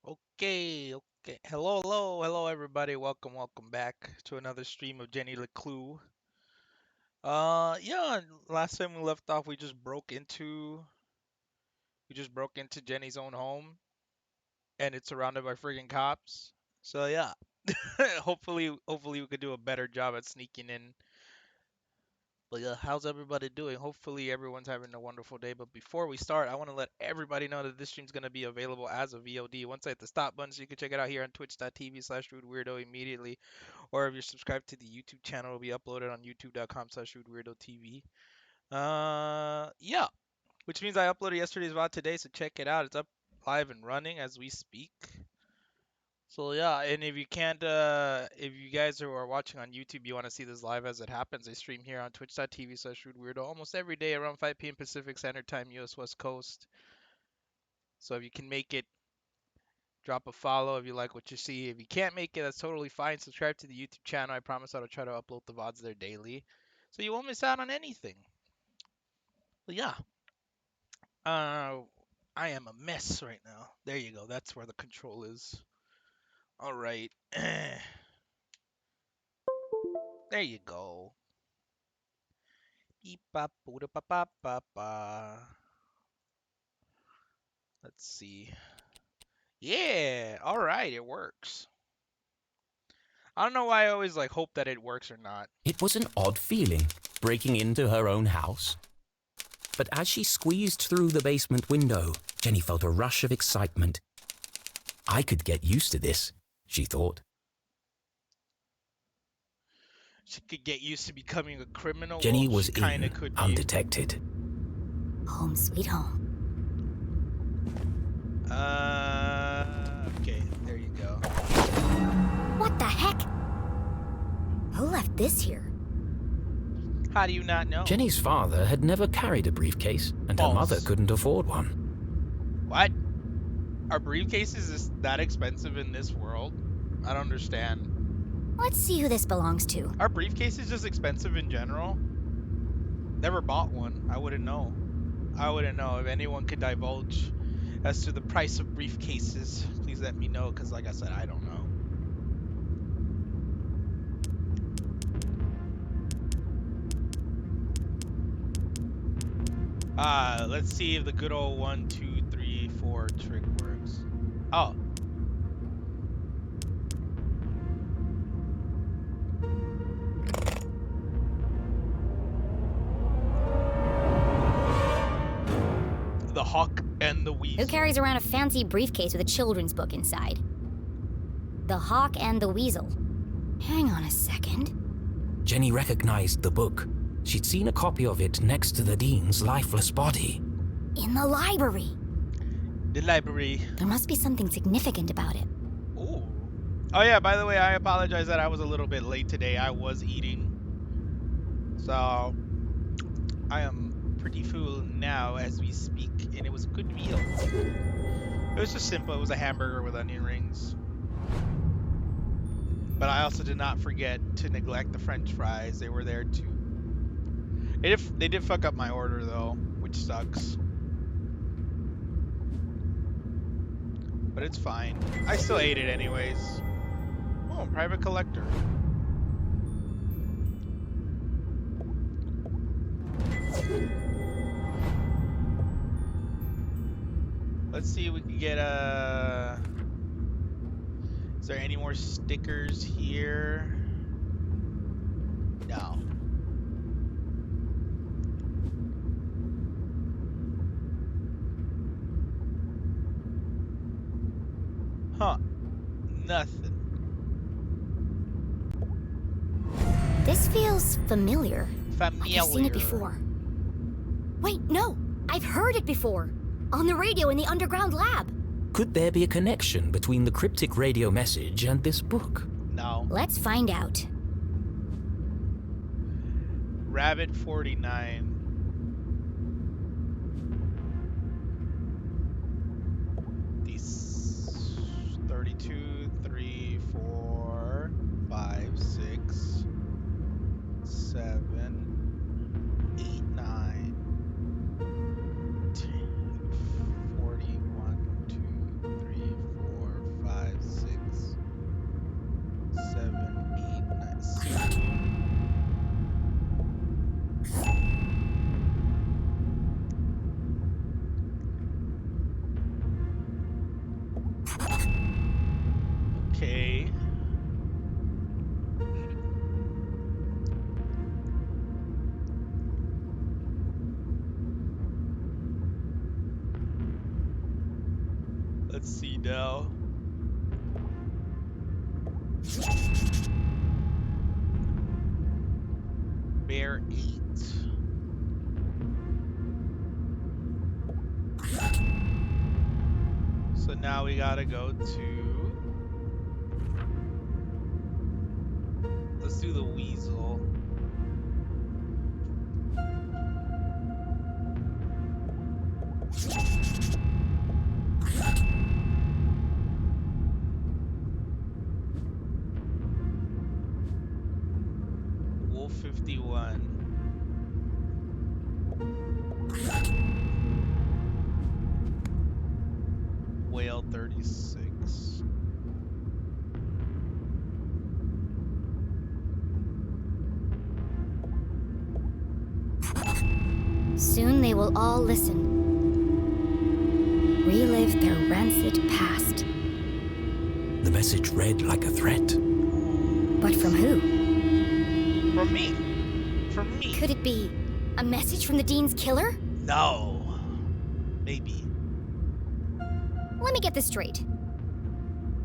Okay, okay. Hello, everybody. Welcome back to another stream of Jenny LeClue. Yeah. Last time we left off, we just broke into Jenny's own home, and it's surrounded by friggin' cops. So yeah, hopefully we could do a better job at sneaking in. But yeah, how's everybody doing? Hopefully everyone's having a wonderful day. But before we start, I want to let everybody know that this stream's gonna be available as a VOD. Once I hit the stop button, so you can check it out here on twitch.tv/rudeweirdo immediately. Or if you're subscribed to the YouTube channel, it'll be uploaded on youtube.com/rudeweirdo.tv. Yeah, which means I uploaded yesterday's VOD today, so check it out. It's up live and running as we speak. So yeah, and if you can't, if you guys who are watching on YouTube, you want to see this live as it happens, I stream here on twitch.tv/rudeweirdo almost every day around 5 p.m. Pacific Standard Time, US West Coast. So if you can make it, drop a follow if you like what you see. If you can't make it, that's totally fine. Subscribe to the YouTube channel. I promise I'll try to upload the VODs there daily, so you won't miss out on anything. But yeah, uh, I am a mess right now. There you go. That's where the control is. All right. There you go. Beep bop booda ba ba ba ba. Let's see. Yeah. All right. It works. I don't know why I always like hope that it works or not. It was an odd feeling, breaking into her own house. But as she squeezed through the basement window, Jenny felt a rush of excitement. I could get used to this, she thought. She could get used to becoming a criminal. Jenny Well, was she kind of in, could be. undetected. Home sweet home. Okay, there you go. What the heck? Who left this here? How do you not know? Jenny's father had never carried a briefcase, and False. her mother couldn't afford one. What? Are briefcases that expensive in this world? I don't understand. Let's see who this belongs to. Are briefcases just expensive in general? Never bought one. I wouldn't know. I wouldn't know. If anyone could divulge as to the price of briefcases, please let me know, because like I said, I don't know. Let's see if the good old 1, 2, 3, 4 trick works. Oh. The Hawk and the Weasel. Who carries around a fancy briefcase with a children's book inside? The Hawk and the Weasel. Hang on a second. Jenny recognized the book. She'd seen a copy of it next to the dean's lifeless body. In the library. The library. There must be something significant about it. Ooh. Oh yeah, by the way, I apologize that I was a little bit late today. I was eating. So, I am pretty full now as we speak, and it was a good meal. It was just simple. It was a hamburger with onion rings. But I also did not forget to neglect the French fries. They were there too. They did fuck up my order though, which sucks. But it's fine. I still ate it anyways. Oh, private collector. Let's see if we can get a... Is there any more stickers here? No. Huh. Nothing. This feels familiar. Familiar. Like I've seen it before. Wait, no! I've heard it before! On the radio in the underground lab! Could there be a connection between the cryptic radio message and this book? No. Let's find out. Rabbit 49. These 32, 3, 4, 5, 6, 7, 8, 9, 10, 41, 2, 3, 4, Okay. Let's see now. Bear 8. So now we gotta go to... Let's do the weasel. Wolf 51. Whale 36. Soon they will all listen. Relive their rancid past. The message read like a threat. But from who? From me. From me. Could it be a message from the Dean's killer? No. Maybe. Let me get this straight.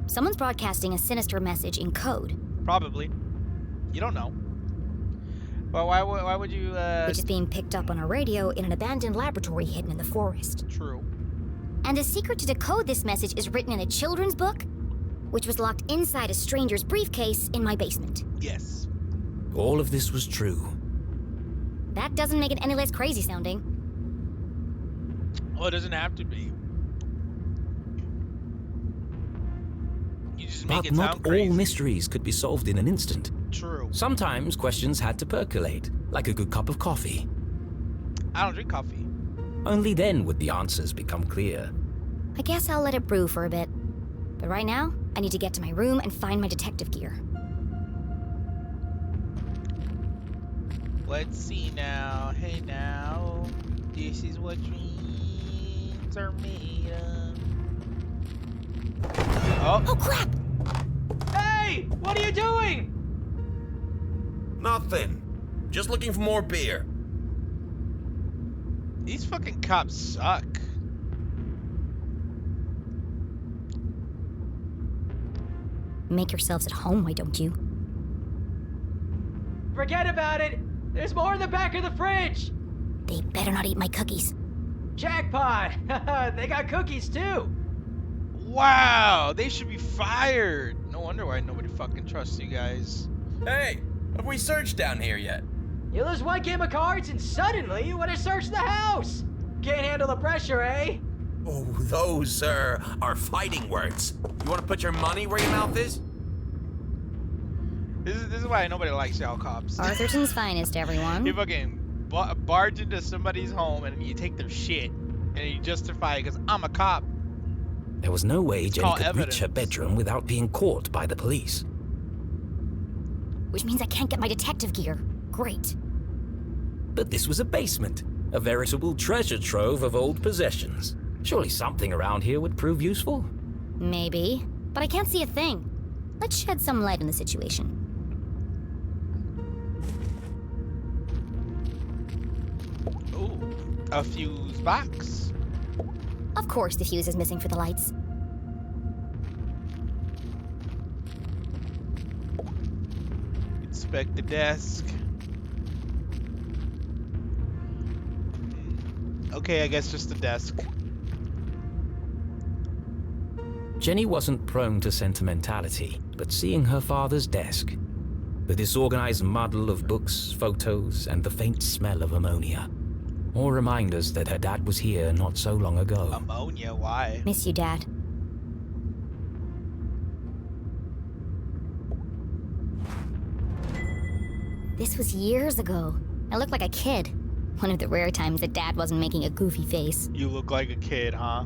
Someone's broadcasting a sinister message in code. Probably. You don't know. But why would you, Which is being picked up on a radio in an abandoned laboratory hidden in the forest. True. And the secret to decode this message is written in a children's book, which was locked inside a stranger's briefcase in my basement. Yes. All of this was true. That doesn't make it any less crazy sounding. Well, it doesn't have to be. You just make But it sound not crazy. all mysteries could be solved in an instant. True. Sometimes questions had to percolate, like a good cup of coffee. I don't drink coffee. Only then would the answers become clear. I guess I'll let it brew for a bit. But right now, I need to get to my room and find my detective gear. Let's see now. Hey now. This is what dreams are made of. Oh. Oh crap! Hey! What are you doing? Nothing. Just looking for more beer. These fucking cops suck. Make yourselves at home, why don't you? Forget about it. There's more in the back of the fridge. They better not eat my cookies. Jackpot. They got cookies too. Wow, they should be fired. No wonder why nobody fucking trusts you guys. Hey, have we searched down here yet? You lose one game of cards and suddenly you want to search the house. Can't handle the pressure, eh? Oh, those, sir, are fighting words. You want to put your money where your mouth is? This is why nobody likes y'all cops. Arthurton's finest, everyone. You fucking barge into somebody's home and you take their shit and you justify it because I'm a cop. There was no way Jenny called could evidence. reach her bedroom without being caught by the police. Which means I can't get my detective gear. Great. But this was a basement, a veritable treasure trove of old possessions. Surely something around here would prove useful. Maybe. But I can't see a thing. Let's shed some light on the situation. Ooh, a fuse box. Of course the fuse is missing for the lights. Inspect the desk. Okay, I guess just the desk. Jenny wasn't prone to sentimentality, but seeing her father's desk, the disorganized muddle of books, photos, and the faint smell of ammonia, all reminders that her dad was here not so long ago. Ammonia, why? Miss you, Dad. This was years ago. I looked like a kid. One of the rare times that Dad wasn't making a goofy face. You look like a kid, huh?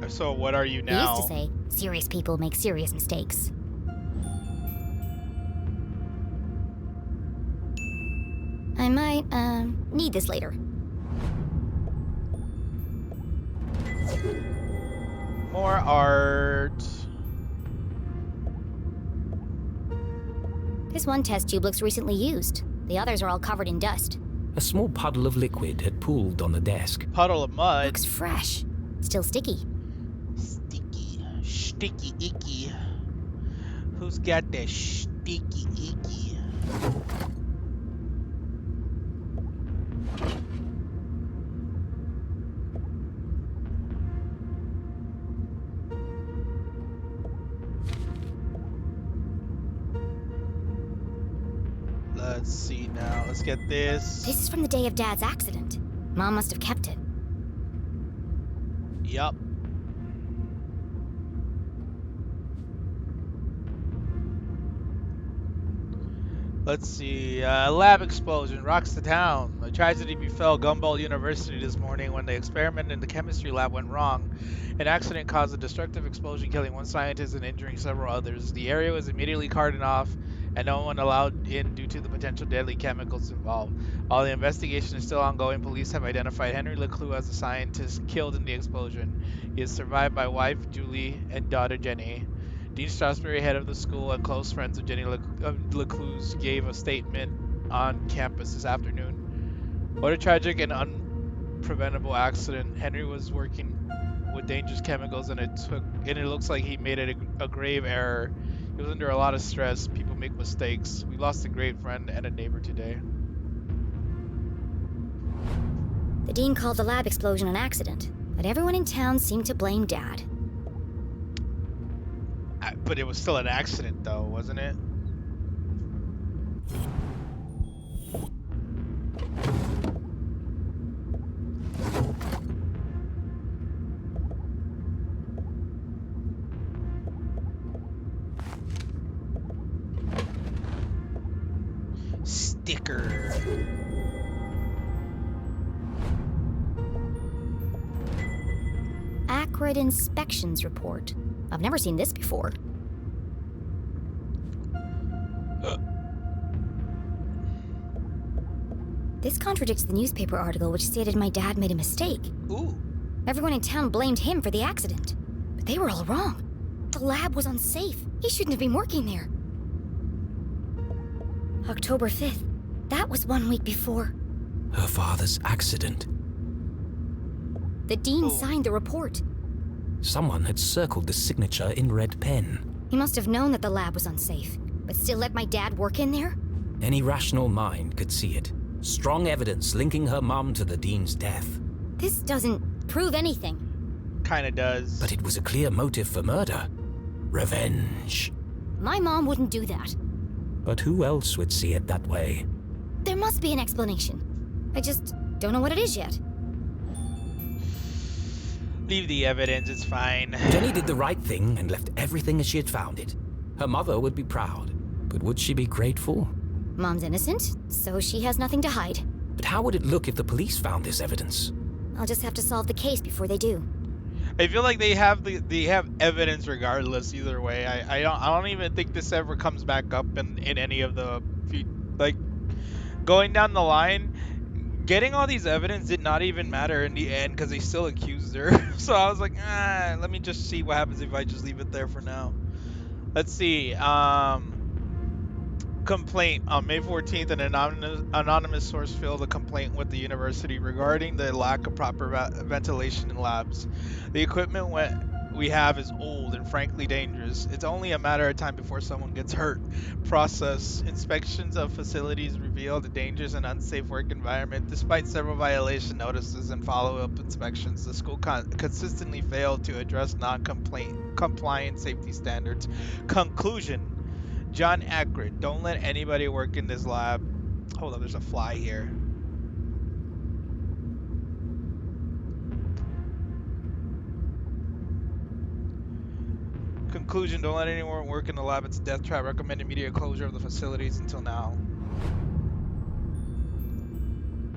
So what are you He now? used to say, serious people make serious mistakes. I might, need this later. More art. This one test tube looks recently used. The others are all covered in dust. A small puddle of liquid had pooled on the desk. Puddle of mud. Looks fresh. Still sticky. Sticky icky. Who's got that sticky icky? Let's see now. Let's get this. This is from the day of Dad's accident. Mom must have kept it. Yup. Let's see. Lab explosion rocks the town. A tragedy befell Gumball University this morning when the experiment in the chemistry lab went wrong. An accident caused a destructive explosion, killing one scientist and injuring several others. The area was immediately cordoned off, and no one allowed in due to the potential deadly chemicals involved. While the investigation is still ongoing, police have identified Henry LeClue as the scientist killed in the explosion. He is survived by wife Julie and daughter Jenny. Dean Strasberry, head of the school and close friends of Jenny LeClue's, gave a statement on campus this afternoon. What a tragic and unpreventable accident. Henry was working with dangerous chemicals, and it looks like he made it a grave error. He was under a lot of stress. People make mistakes. We lost a great friend and a neighbor today. The dean called the lab explosion an accident, but everyone in town seemed to blame Dad. But it was still an accident, though, wasn't it? Sticker. Acrid inspections report. I've never seen this before. This contradicts the newspaper article which stated my dad made a mistake. Ooh. Everyone in town blamed him for the accident. But they were all wrong. The lab was unsafe. He shouldn't have been working there. October 5th. That was 1 week before. Her father's accident. The dean signed the report. Someone had circled the signature in red pen. He must have known that the lab was unsafe, but still let my dad work in there? Any rational mind could see it. Strong evidence linking her mom to the dean's death. This doesn't prove anything. Kinda does. But it was a clear motive for murder. Revenge. My mom wouldn't do that. But who else would see it that way? There must be an explanation. I just don't know what it is yet. Leave the evidence, it's fine. Jenny did the right thing and left everything as she had found it. Her mother would be proud, but would she be grateful? Mom's innocent, so she has nothing to hide. But how would it look if the police found this evidence? I'll just have to solve the case before they do. I feel like they have evidence regardless either way. I don't even think this ever comes back up in any of the like going down the line. Getting all these evidence did not even matter in the end because they still accused her. So I was like, let me just see what happens if I just leave it there for now. Let's see. Complaint. On May 14th, an anonymous source filed a complaint with the university regarding the lack of proper ventilation in labs. The equipment we have is old and frankly dangerous. It's only a matter of time before someone gets hurt. Process. Inspections of facilities revealed a dangerous and unsafe work environment. Despite several violation notices and follow-up inspections, the school consistently failed to address non-compliant safety standards. Conclusion. John Ackred, don't let anybody work in this lab. Hold on, there's a fly here. Conclusion, don't let anyone work in the lab. It's a death trap. Recommend immediate closure of the facilities until now.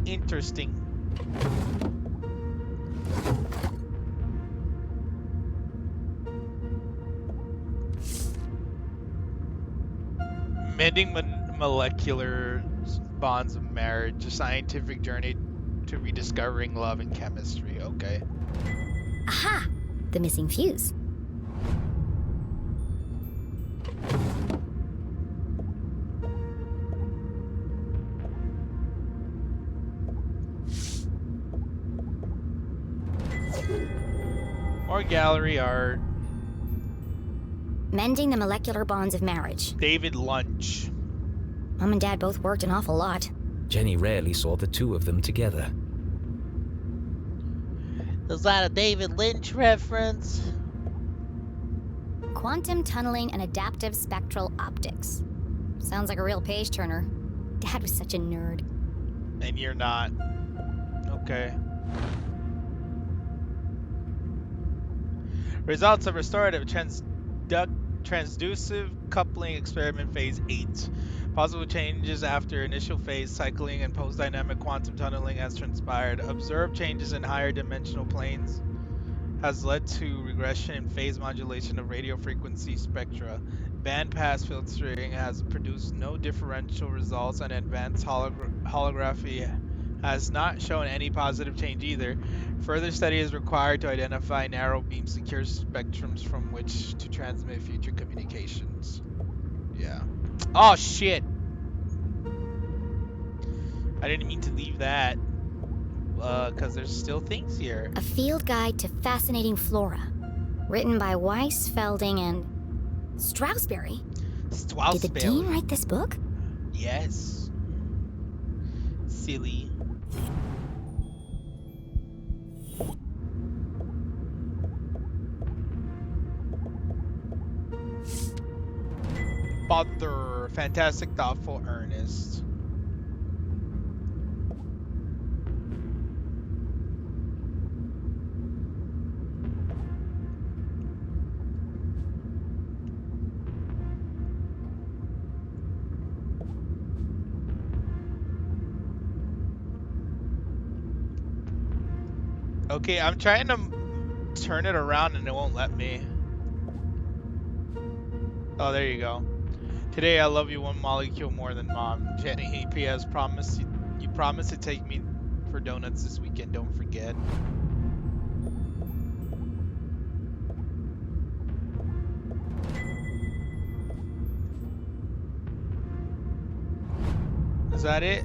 Interesting. Mending molecular bonds of marriage, a scientific journey to rediscovering love and chemistry. Okay. Aha! The missing fuse. More gallery art. Mending the molecular bonds of marriage. David Lunch. Mom and Dad both worked an awful lot. Jenny rarely saw the two of them together. Is that a David Lynch reference? Quantum tunneling and adaptive spectral optics. Sounds like a real page turner. Dad was such a nerd. And you're not. Okay. Results of restorative transducive coupling experiment phase 8. Possible changes after initial phase cycling and post-dynamic quantum tunneling has transpired. Observed changes in higher dimensional planes has led to regression in phase modulation of radio frequency spectra. Bandpass filtering has produced no differential results, and advanced holography has not shown any positive change either. Further study is required to identify narrow beam secure spectrums from which to transmit future communications. Yeah. Oh shit! I didn't mean to leave that. Because there's still things here. A field guide to fascinating flora. Written by Weiss, Felding, and Strasberry. Did the dean write this book? Yes. Silly. Father, fantastic, thoughtful, earnest. Okay, I'm trying to turn it around and it won't let me. Oh, there you go. Today I love you one molecule more than mom. Jenny, P.S. Promise you promise to take me for donuts this weekend. Don't forget. Is that it?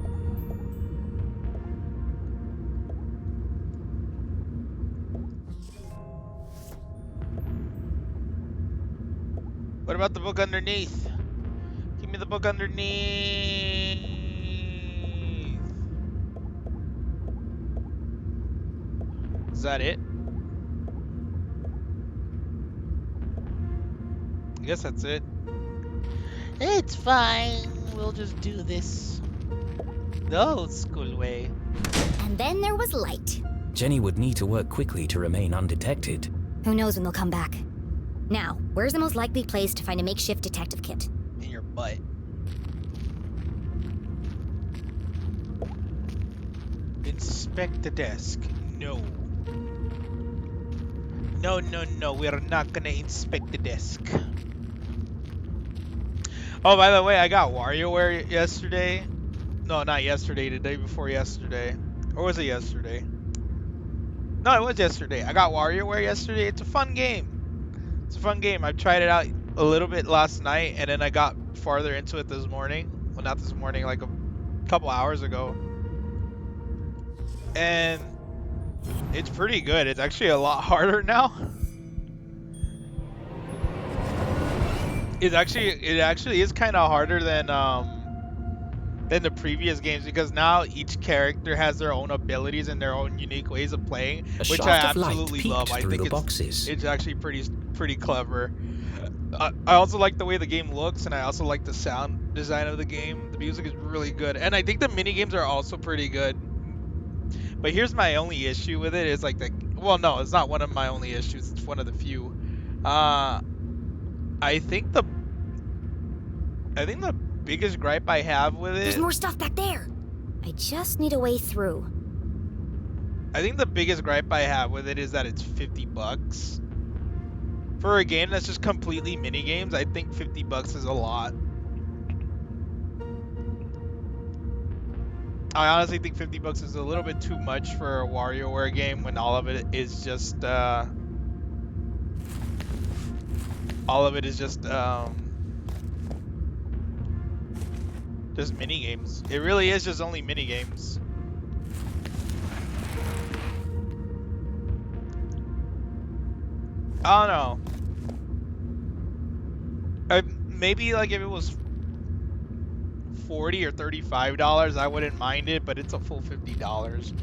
What about the book underneath? Give me the book underneath. Is that it? I guess that's it. It's fine. We'll just do this the old school way. And then there was light. Jenny would need to work quickly to remain undetected. Who knows when they'll come back. Now, where's the most likely place to find a makeshift detective kit? In your butt. Inspect the desk. No. No, no, no. We're not gonna inspect the desk. Oh, by the way, I got WarioWare yesterday. No, not yesterday. The day before yesterday. Or was it yesterday? No, it was yesterday. I got WarioWare yesterday. It's a fun game. It's a fun game. I tried it out a little bit last night, and then I got farther into it this morning. Well, not this morning, like a couple hours ago. And it's pretty good. It's actually a lot harder now. It actually is kind of harder than the previous games, because now each character has their own abilities and their own unique ways of playing, which I absolutely love. I think it's actually pretty clever. I also like the way the game looks, and I also like the sound design of the game. The music is really good, and I think the mini games are also pretty good. But here's my only issue with it is like well, no, it's not one of my only issues. It's one of the few. I think the biggest gripe I have with it. There's more stuff back there. I just need a way through. I think the biggest gripe I have with it is that it's $50. For a game that's just completely mini games, I think $50 is a lot. I honestly think $50 is a little bit too much for a WarioWare game when all of it is just mini games. It really is just only mini games. I don't know. Maybe like if it was $40 or $35, I wouldn't mind it, but it's a full $50.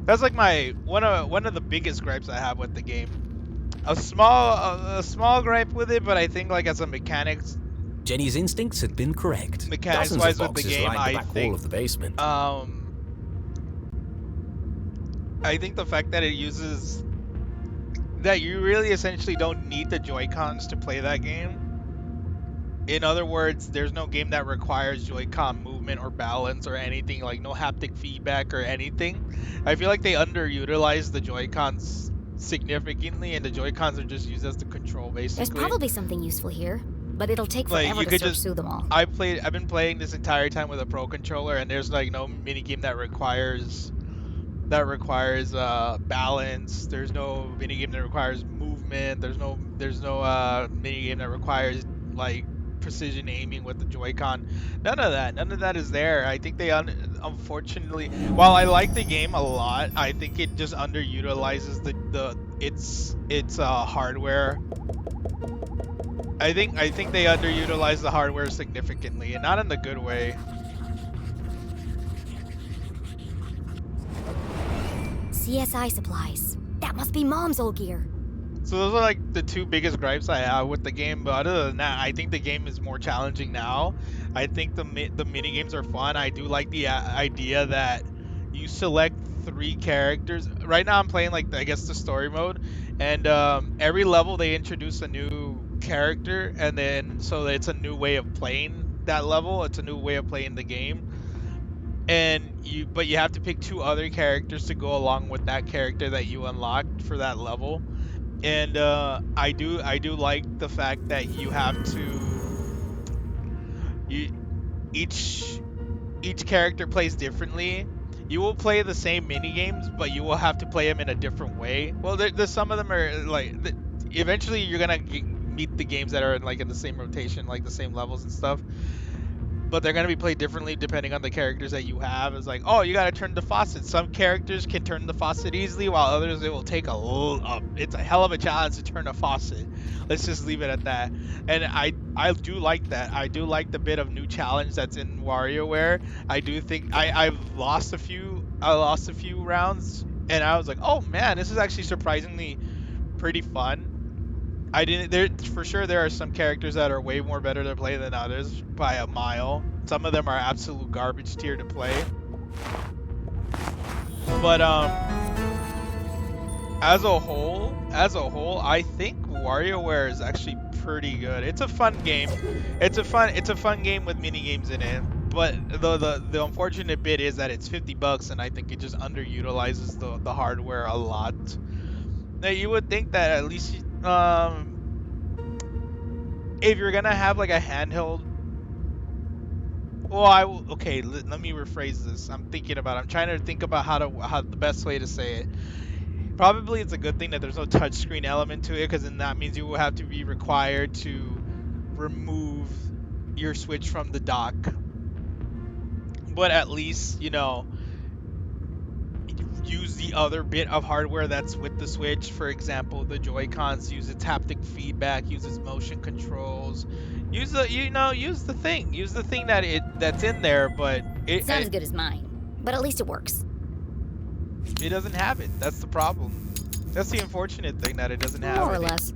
That's like my one of the biggest gripes I have with the game. A small gripe with it, but I think like as a Jenny's instincts had been correct. mechanics Dozens of wise with the boxes game, lined the back wall of the basement. I think the fact that it uses that you really essentially don't need the Joy-Cons to play that game. In other words, there's no game that requires Joy-Con movement or balance or anything, like no haptic feedback or anything. I feel like they underutilize the Joy-Cons significantly, and the Joy-Cons are just used as the control, basically. There's probably something useful here, but it'll take Like, forever you to could search just- through them all. I've been playing this entire time with a Pro controller, and there's like no minigame that requires balance. There's no minigame that requires movement. There's no minigame that requires like precision aiming with the Joy-Con. None of that is there. I think they unfortunately, while I like the game a lot, I think it just underutilizes its hardware. I think they underutilize the hardware significantly, and not in the good way. CSI supplies. That must be Mom's old gear. So those are like the two biggest gripes I have with the game, but other than that, I think the game is more challenging now. I think the mini games are fun. I do like the idea that you select 3 characters. Right now I'm playing like I guess the story mode, and every level they introduce a new character, and then so it's a new way of playing that level. It's a new way of playing the game. And you have to pick 2 other characters to go along with that character that you unlocked for that level. And I do like the fact that you have to each character plays differently. You will play the same mini games, but you will have to play them in a different way. Well, there's some of them are like eventually you're gonna meet the games that are like in the same rotation, like the same levels and stuff. But they're going to be played differently depending on the characters that you have. It's like, oh, you got to turn the faucet. Some characters can turn the faucet easily, while others, it will take it's a hell of a challenge to turn a faucet. Let's just leave it at that. And I do like that. I do like the bit of new challenge that's in WarioWare. I do think I've lost a few rounds, and I was like, oh man, this is actually surprisingly pretty fun. For sure there are some characters that are way more better to play than others by a mile. Some of them are absolute garbage tier to play. But as a whole, I think WarioWare is actually pretty good. It's a fun game. It's a fun game with mini games in it. But the unfortunate bit is that it's $50, and I think it just underutilizes the hardware a lot. Now you would think that at least if you're gonna have like a handheld, well, okay, let me rephrase this. I'm trying to think about how the best way to say it. Probably it's a good thing that there's no touchscreen element to it, because then that means you will have to be required to remove your Switch from the dock. But at least, use the other bit of hardware that's with the Switch. For example, the Joy-Cons use its haptic feedback, use its motion controls. Use the thing that's in there, but It's not as good as mine, but at least it works. It doesn't have it. That's the problem. That's the unfortunate thing, that it doesn't have it. More or less.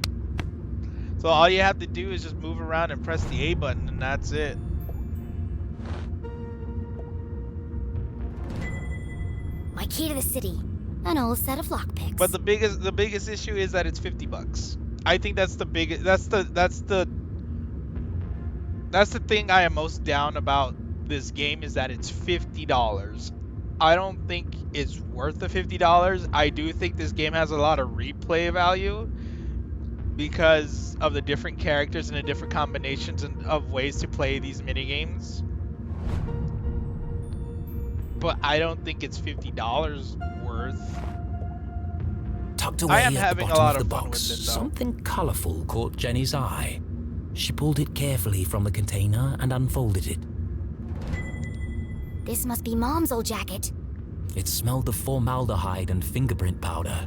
So all you have to do is just move around and press the A button, and that's it. My key to the city. An old set of lockpicks. But the biggest issue is that it's $50. I think that's the biggest. That's the thing I am most down about this game, is that it's $50. I don't think it's worth the $50. I do think this game has a lot of replay value because of the different characters and the different combinations of ways to play these mini games. But I don't think it's $50 worth. Tucked away I am at having the a bottom lot of the of fun box, with it, though. something colourful caught Jenny's eye. She pulled it carefully from the container and unfolded it. This must be Mom's old jacket. It smelled of formaldehyde and fingerprint powder.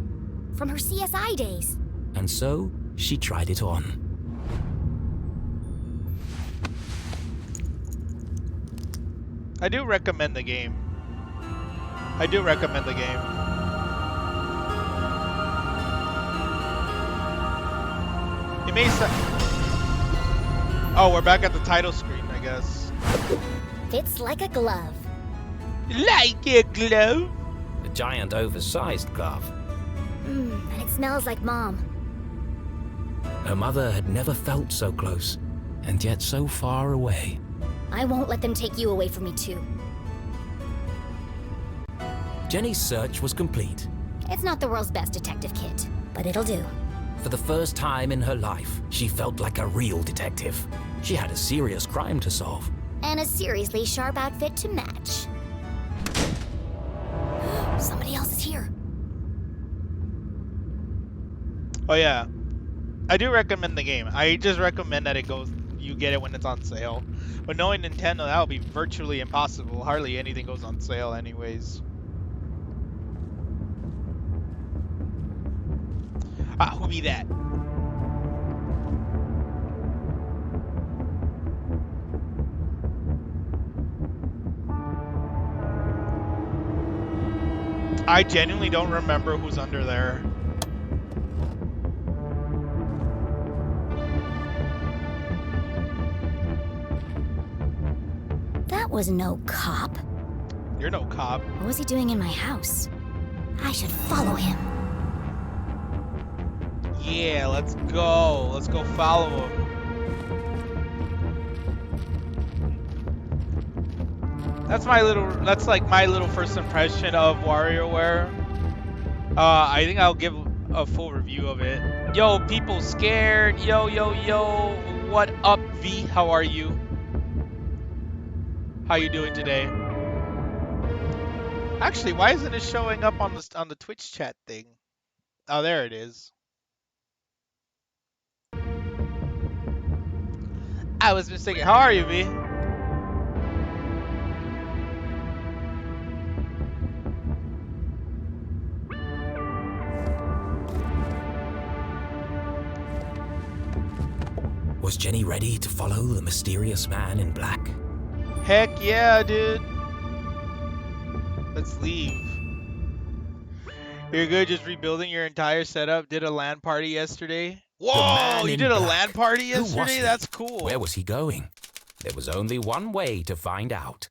From her CSI days. And so, she tried it on. I do recommend the game. I do recommend the game. It may Oh, we're back at the title screen, I guess. Fits like a glove. Like a glove? A giant oversized glove. And it smells like Mom. Her mother had never felt so close, and yet so far away. I won't let them take you away from me too. Jenny's search was complete. It's not the world's best detective kit, but it'll do. For the first time in her life, she felt like a real detective. She had a serious crime to solve. And a seriously sharp outfit to match. Somebody else is here. Oh yeah. I do recommend the game. I just recommend that you get it when it's on sale. But knowing Nintendo, that would be virtually impossible. Hardly anything goes on sale anyways. Ah, who be that? I genuinely don't remember who's under there. That was no cop. You're no cop. What was he doing in my house? I should follow him. Yeah, let's go. Let's go follow him. That's like my little first impression of WarioWare. I think I'll give a full review of it. Yo, people scared. Yo, yo, yo. What up, V? How are you? How you doing today? Actually, why isn't it showing up on the Twitch chat thing? Oh, there it is. I was mistaken. How are you, V? Was Jenny ready to follow the mysterious man in black? Heck yeah, dude. Let's leave. You're good just rebuilding your entire setup. Did a LAN party yesterday. Whoa, you did a LAN party yesterday? That's cool. Where was he going? There was only one way to find out.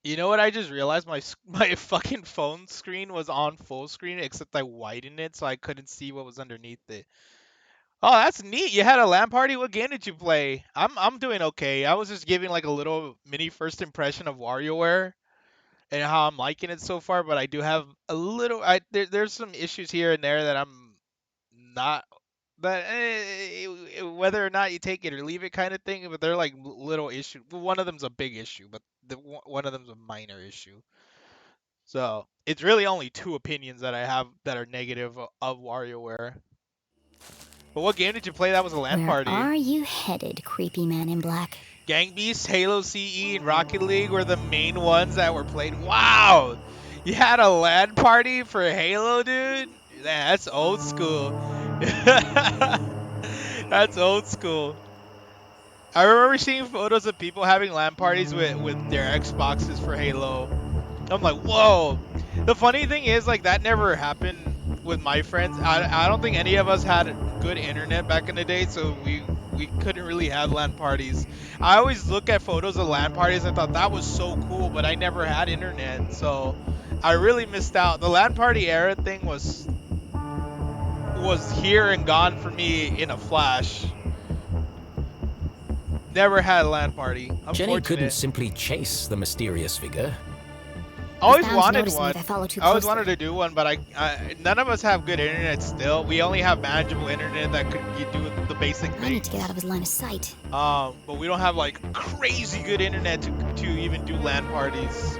You know what? I just realized my fucking phone screen was on full screen, except I widened it so I couldn't see what was underneath it. Oh, that's neat. You had a LAN party. What game did you play? I'm doing okay. I was just giving like a little mini first impression of WarioWare and how I'm liking it so far, but I do have a little. There's some issues here and there that I'm not. But whether or not you take it or leave it kind of thing, but they're like little issues. One of them's a big issue, but one of them's a minor issue. So it's really only two opinions that I have that are negative of WarioWare. But what game did you play that was a LAN party? Where are you headed, creepy man in black? Gang Beasts, Halo CE, and Rocket League were the main ones that were played. Wow! You had a LAN party for Halo, dude? Man, that's old school. That's old school. I remember seeing photos of people having LAN parties with their Xboxes for Halo. I'm like, whoa. The funny thing is, like, that never happened with my friends. I don't think any of us had good internet back in the day, so we couldn't really have LAN parties. I always look at photos of LAN parties and thought that was so cool, but I never had internet, so I really missed out. The LAN party era thing was here and gone for me in a flash. Never had a LAN party. Jenny couldn't simply chase the mysterious figure. I always wanted one. I always wanted to do one, but none of us have good internet still. We only have manageable internet that could do the basic things. I need to get out of his line of sight. But we don't have like crazy good internet to even do LAN parties.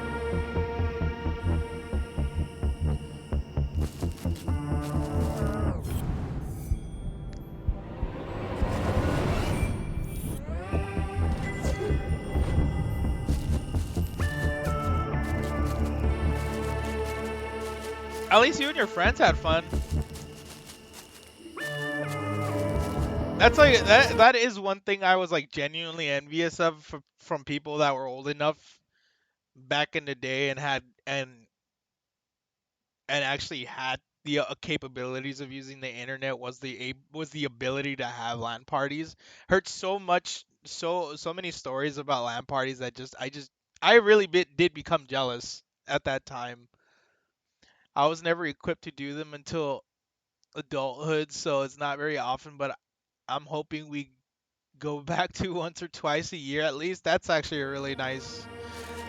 At least you and your friends had fun. That's like that is one thing I was like genuinely envious of from people that were old enough back in the day and actually had the capabilities of using the internet was the ability to have LAN parties. Heard so much so many stories about LAN parties that I really did become jealous at that time. I was never equipped to do them until adulthood, so it's not very often, but I'm hoping we go back to once or twice a year at least. That's actually a really nice.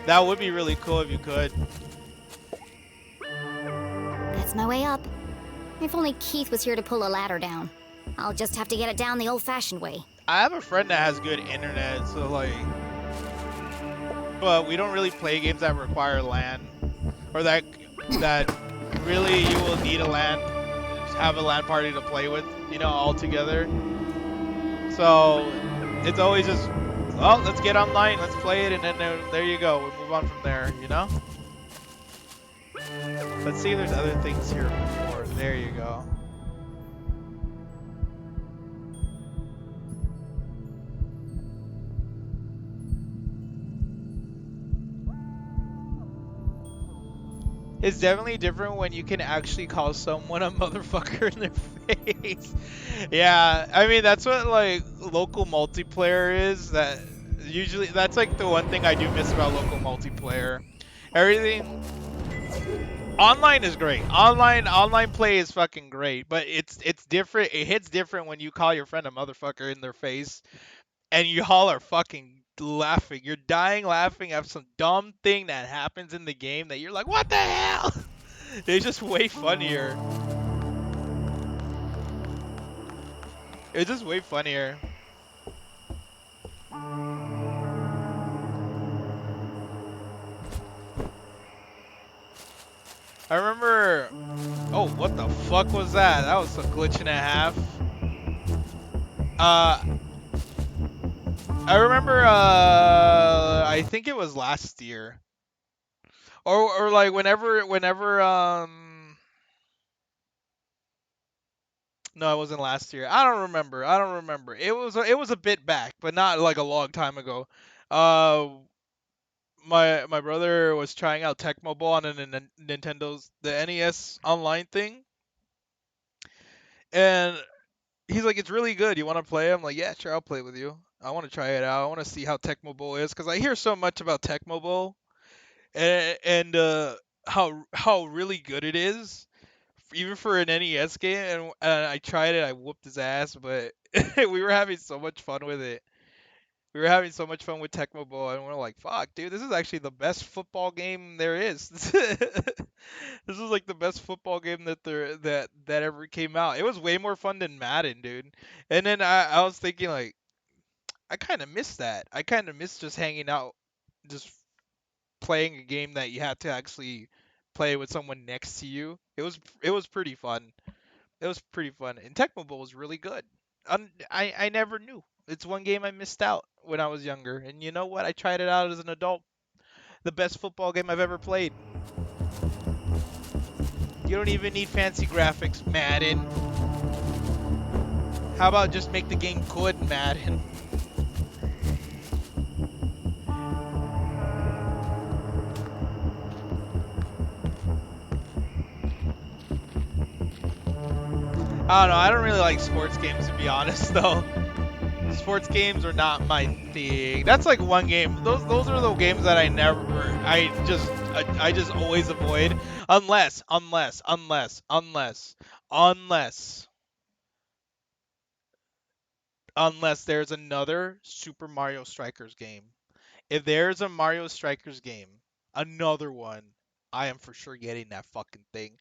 That would be really cool if you could. That's my way up. If only Keith was here to pull a ladder down. I'll just have to get it down the old-fashioned way. I have a friend that has good internet, so like, but we don't really play games that require LAN, or that really you will need a LAN, have a LAN party to play with, all together. So it's always just, well, let's get online, let's play it, and then there you go. We move on from there. Let's see if there's other things here before. There you go. It's definitely different when you can actually call someone a motherfucker in their face. Yeah, I mean that's what like local multiplayer is. That's like the one thing I do miss about local multiplayer. Everything online is great. Online play is fucking great, but it's different. It hits different when you call your friend a motherfucker in their face and you all are fucking laughing. You're dying laughing at some dumb thing that happens in the game that you're like, what the hell? It's just way funnier. It's just way funnier. I remember. Oh, what the fuck was that? That was a glitch and a half. I remember. I think it was last year, or like whenever. No, it wasn't last year. I don't remember. It was a bit back, but not like a long time ago. Uh, my brother was trying out Tecmo Bowl on Nintendo's the NES online thing, and he's like, "It's really good. You want to play?" I'm like, "Yeah, sure, I'll play with you. I want to try it out. I want to see how Tecmo Bowl is because I hear so much about Tecmo Bowl and how really good it is." Even for an NES game, and I tried it. I whooped his ass, but we were having so much fun with it. We were having so much fun with Tecmo Bowl, and we're like, "Fuck, dude, this is actually the best football game there is." This is like the best football game that ever came out. It was way more fun than Madden, dude. And then I was thinking like, I kind of miss that. I kind of miss just hanging out, just playing a game that you had to actually play with someone next to you. It was pretty fun. It was pretty fun. And Tecmo Bowl was really good. I never knew. It's one game I missed out when I was younger. And you know what? I tried it out as an adult. The best football game I've ever played. You don't even need fancy graphics, Madden. How about just make the game good, Madden? I don't know. I don't really like sports games, to be honest, though. Sports games are not my thing. That's like one game. Those are the games that I just always avoid unless there's another Super Mario Strikers game. If there's a Mario Strikers game, another one, I am for sure getting that fucking thing.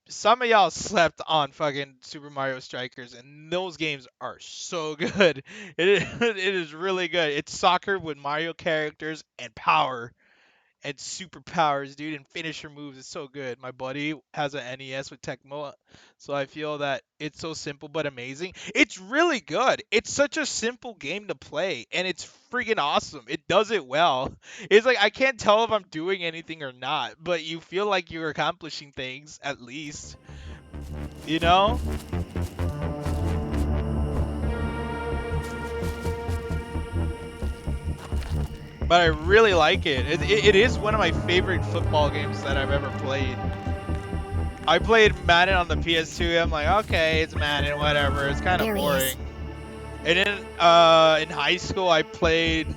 Some of y'all slept on fucking Super Mario Strikers, and those games are so good. It is really good. It's soccer with Mario characters and power, and superpowers, dude, and finisher moves. It's so good. My buddy has an NES with Tecmo, so I feel that it's so simple but amazing. It's really good. It's such a simple game to play, and it's freaking awesome. It does it well. It's like I can't tell if I'm doing anything or not, but you feel like you're accomplishing things at least. You know? But I really like it. It is one of my favorite football games that I've ever played. I played Madden on the PS2. I'm like, okay, it's Madden, whatever. It's kind of boring. And then in high school, I played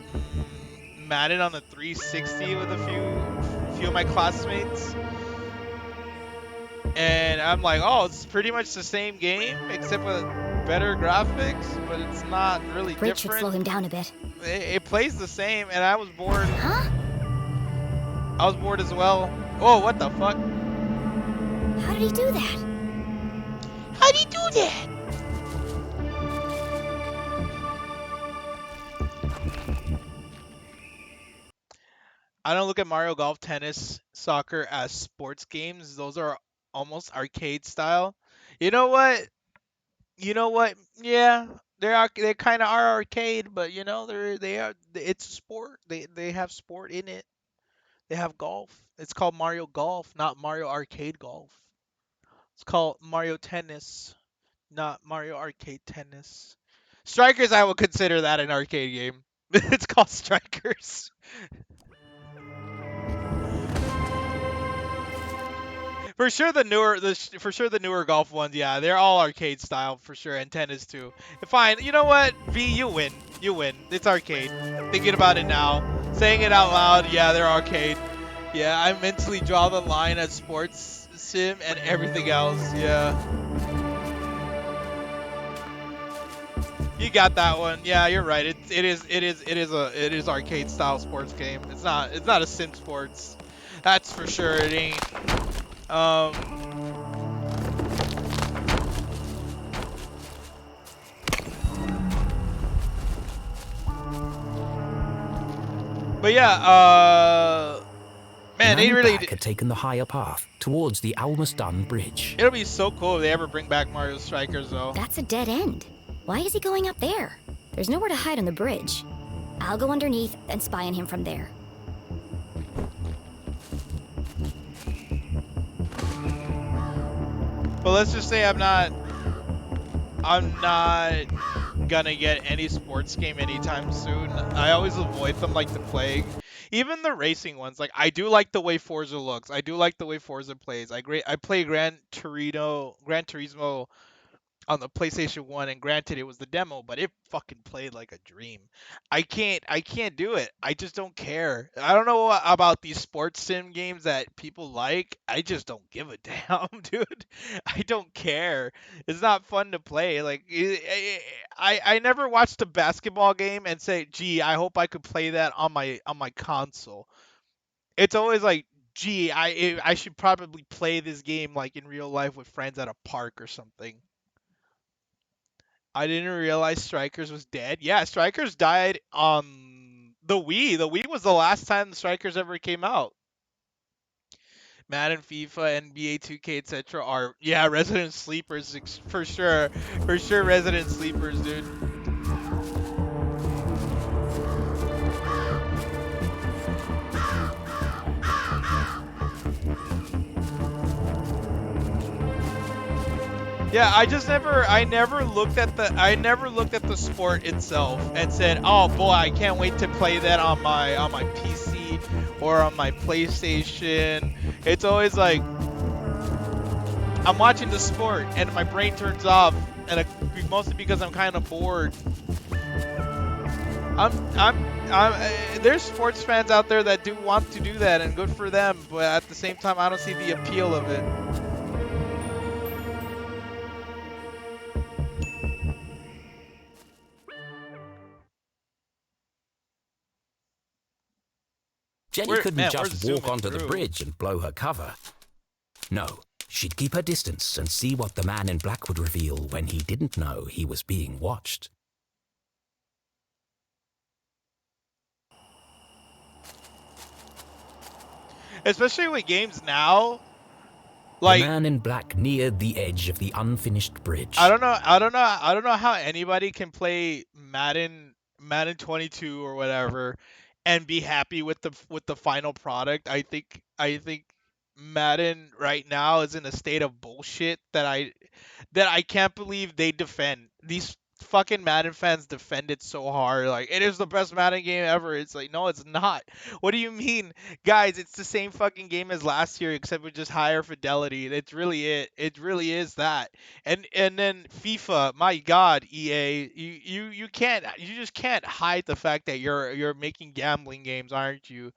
Madden on the 360 with a few of my classmates. And I'm like, oh, it's pretty much the same game except with better graphics, but it's not really different. Should slow him down a bit. It plays the same, and I was bored. Huh? I was bored as well. Oh, what the fuck? How did he do that? How did he do that? I don't look at Mario Golf, Tennis, Soccer as sports games. Those are almost arcade style. You know what? You know what? Yeah, they kind of are arcade, but you know it's sport. They have sport in it. They have golf. It's called Mario Golf, not Mario Arcade Golf. It's called Mario Tennis, not Mario Arcade Tennis. Strikers, I would consider that an arcade game. It's called Strikers. For sure the newer golf ones, yeah, they're all arcade style for sure, and tennis too. Fine, you know what? V, you win. You win. It's arcade. Thinking about it now, saying it out loud, yeah, they're arcade. Yeah, I mentally draw the line at sports sim and everything else. Yeah. You got that one. Yeah, you're right. It is arcade style sports game. It's not a sim sports. That's for sure. It ain't. But yeah, man, they really had taken the higher path towards the Almost Done Bridge. It'll be so cool if they ever bring back Mario Strikers, though. That's a dead end. Why is he going up there? There's nowhere to hide on the bridge. I'll go underneath and spy on him from there. But let's just say I'm not gonna get any sports game anytime soon. I always avoid them like the plague. Even the racing ones, like I do like the way Forza looks. I do like the way Forza plays. I play Gran Turismo on the PlayStation 1, and granted it was the demo, but it fucking played like a dream. I can't do it. I just don't care. I don't know about these sports sim games that people like. I just don't give a damn, dude. I don't care. It's not fun to play. Like I never watched a basketball game and say, "Gee, I hope I could play that on my console." It's always like, "Gee, I should probably play this game like in real life with friends at a park or something." I didn't realize Strikers was dead. Yeah, Strikers died on the Wii. The Wii was the last time the Strikers ever came out. Madden, FIFA, NBA 2K, etc. are, yeah, resident sleepers for sure. For sure, resident sleepers, dude. Yeah, I never looked at the sport itself and said, "Oh boy, I can't wait to play that on my PC or on my PlayStation." It's always like I'm watching the sport and my brain turns off, and mostly because I'm kind of bored. There's sports fans out there that do want to do that, and good for them, but at the same time, I don't see the appeal of it. Jenny couldn't just walk onto the bridge and blow her cover. No, she'd keep her distance and see what the man in black would reveal when he didn't know he was being watched. especially with games now. The Like, man in black neared the edge of the unfinished bridge. I don't know how anybody can play Madden 22 or whatever and be happy with the final product. I think Madden right now is in a state of bullshit that I can't believe they defend. These fucking Madden fans defend it so hard. Like, it is the best Madden game ever. It's like, no, it's not. What do you mean? Guys, it's the same fucking game as last year except with just higher fidelity. It's really it. It really is that. And then FIFA, my god, EA, you just can't hide the fact that you're making gambling games, aren't you?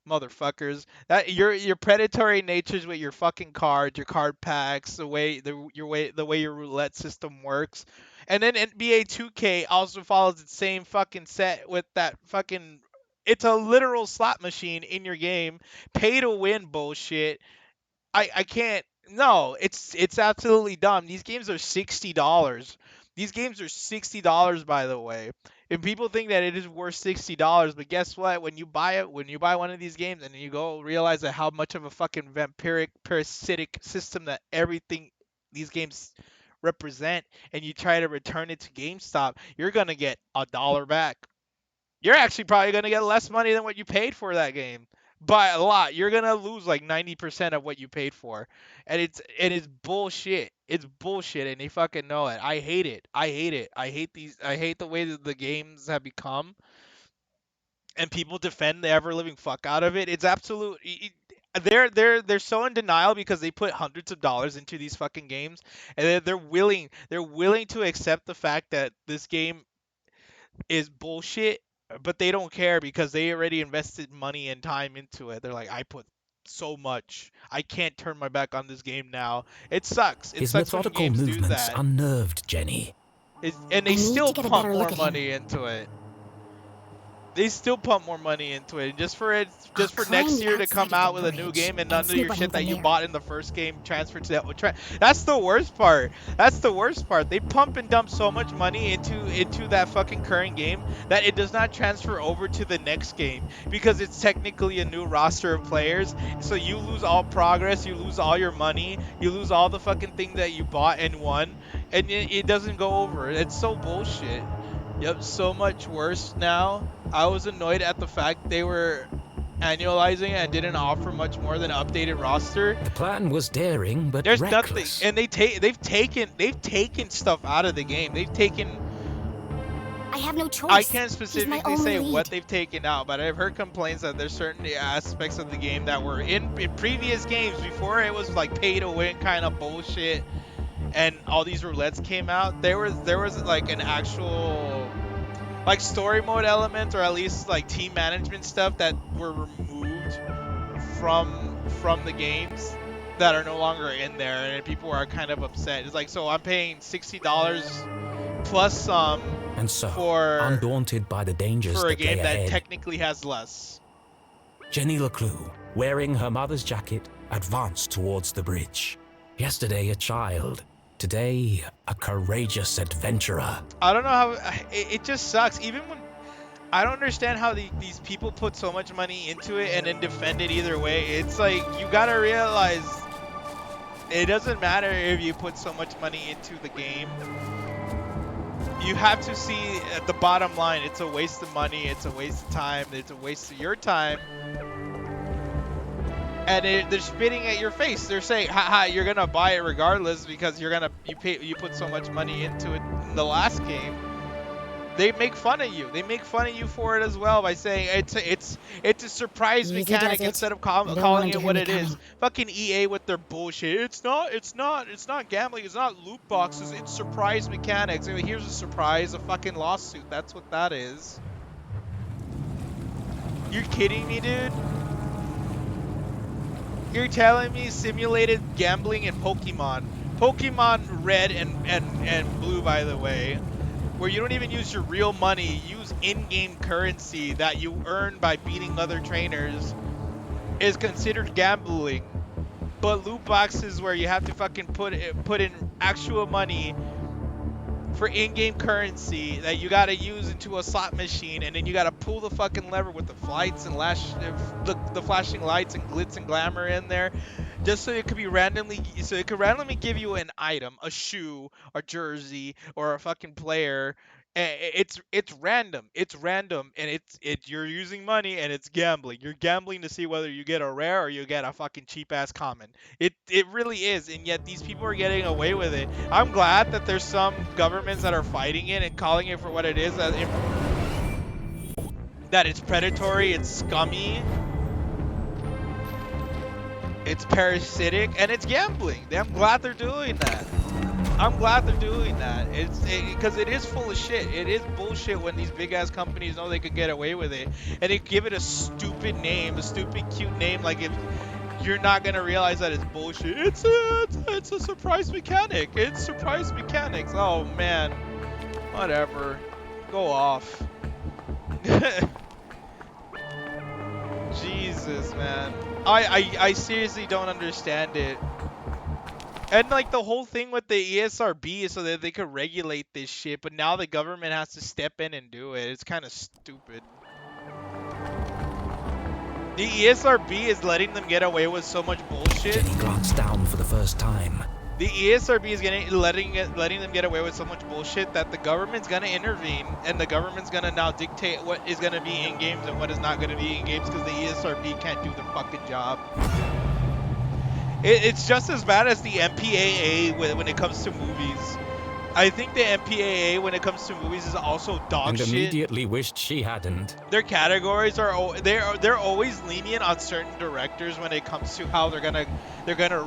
Motherfuckers. That your predatory natures with your fucking cards, your card packs, the way your roulette system works. And then NBA 2K also follows the same fucking set with that fucking it's a literal slot machine in your game, pay to win bullshit. I can't. No, it's absolutely dumb. These games are $60. These games are $60, by the way. And people think that it is worth $60, but guess what? When you buy one of these games and you go realize that how much of a fucking vampiric parasitic system that everything these games represent, and you try to return it to GameStop, you're gonna get $1 back. You're actually probably going to get less money than what you paid for that game by a lot. You're going to lose like 90% of what you paid for. And it's bullshit. It's bullshit and they fucking know it. I hate it. I hate it. I hate the way that the games have become and people defend the ever living fuck out of it. It's absolute they're so in denial because they put hundreds of dollars into these fucking games and they're willing to accept the fact that this game is bullshit, but they don't care because they already invested money and time into it. They're like, I put so much. I can't turn my back on this game now. It sucks. It His sucks when methodical games do movements that. unnerved Jenny. And I they need still to get a pump better more look at money into it. They still pump more money into it just for next year to come out with a new game and none of your shit that you bought in the first game transferred to that. That's the worst part. That's the worst part. They pump and dump so much money into that fucking current game that it does not transfer over to the next game because it's technically a new roster of players. So you lose all progress, you lose all your money, you lose all the fucking thing that you bought and won, and it doesn't go over. It's so bullshit. Yep, so much worse now. I was annoyed at the fact they were annualizing and didn't offer much more than an updated roster. The plan was daring, but There's reckless. nothing, and they've taken stuff out of the game. They've taken. I have no choice. I can't He's my specifically only say lead. what they've taken out, but I've heard complaints that there's certain aspects of the game that were in previous games before it was like pay to win kind of bullshit. And all these roulettes came out, there was like an actual like story mode element or at least like team management stuff that were removed from the games that are no longer in there, and people are kind of upset. It's like, so I'm paying $60 plus some And so, for undaunted by the dangers for a that lay game that ahead, technically has less. Jenny LeClue, wearing her mother's jacket, advanced towards the bridge. Yesterday a child, today a courageous adventurer. I don't know how it just sucks. Even when I don't understand how these people put so much money into it and then defend it either way. It's like you gotta realize it doesn't matter if you put so much money into the game. You have to see at the bottom line. It's a waste of money. It's a waste of time. It's a waste of your time. And they're spitting at your face. They're saying, "Haha, you're gonna buy it regardless because you put so much money into it in the last game." They make fun of you. They make fun of you for it as well by saying it's a surprise Easy mechanic does it. instead of You don't calling want it to what hear it me is. coming. Fucking EA with their bullshit. It's not gambling. It's not loot boxes. It's surprise mechanics. I mean, here's a surprise, a fucking lawsuit. That's what that is. You're kidding me, dude? You're telling me simulated gambling in Pokemon Red and Blue, by the way, where you don't even use your real money, you use in-game currency that you earn by beating other trainers, is considered gambling. But loot boxes where you have to fucking put in actual money for in-game currency that you gotta use into a slot machine, and then you gotta pull the fucking lever with the flights and the flashing lights and glitz and glamour in there, just so it could randomly give you an item, a shoe, a jersey, or a fucking player. It's random. It's random, and you're using money, and it's gambling. You're gambling to see whether you get a rare or you get a fucking cheap ass common. It really is, and yet these people are getting away with it. I'm glad that there's some governments that are fighting it and calling it for what it is. That it's predatory, it's scummy, it's parasitic, and it's gambling. I'm glad they're doing that. I'm glad they're doing that. Because it is full of shit. It is bullshit when these big ass companies know they could get away with it, and they give it a stupid name, a stupid cute name, like if you're not gonna realize that it's bullshit. It's a surprise mechanic. It's surprise mechanics. Oh man, whatever. Go off. Jesus, man. I seriously don't understand it. And like the whole thing with the ESRB is so that they could regulate this shit, but now the government has to step in and do it. It's kind of stupid. The ESRB is letting them get away with so much bullshit. Jenny glanced down for the first time. The ESRB is letting them get away with so much bullshit that the government's gonna intervene, and the government's gonna now dictate what is gonna be in games and what is not gonna be in games, because the ESRB can't do their fucking job. It's just as bad as the MPAA when it comes to movies. I think the MPAA when it comes to movies is also dog and shit. Immediately wished she hadn't. Their categories they're always lenient on certain directors when it comes to how they're gonna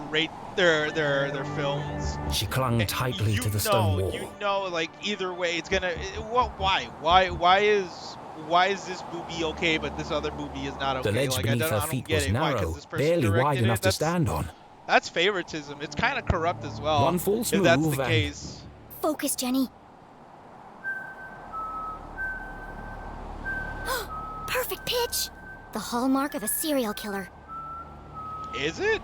rate their films. She clung tightly to the stone wall. You know, like either way, it's gonna. Why is this movie okay, but this other movie is not okay? The ledge Like, beneath her feet was narrow, barely wide enough to stand on. That's favoritism. It's kind of corrupt as well. One false if that's move the and... case. Focus, Jenny. Perfect pitch. The hallmark of a serial killer. Is it?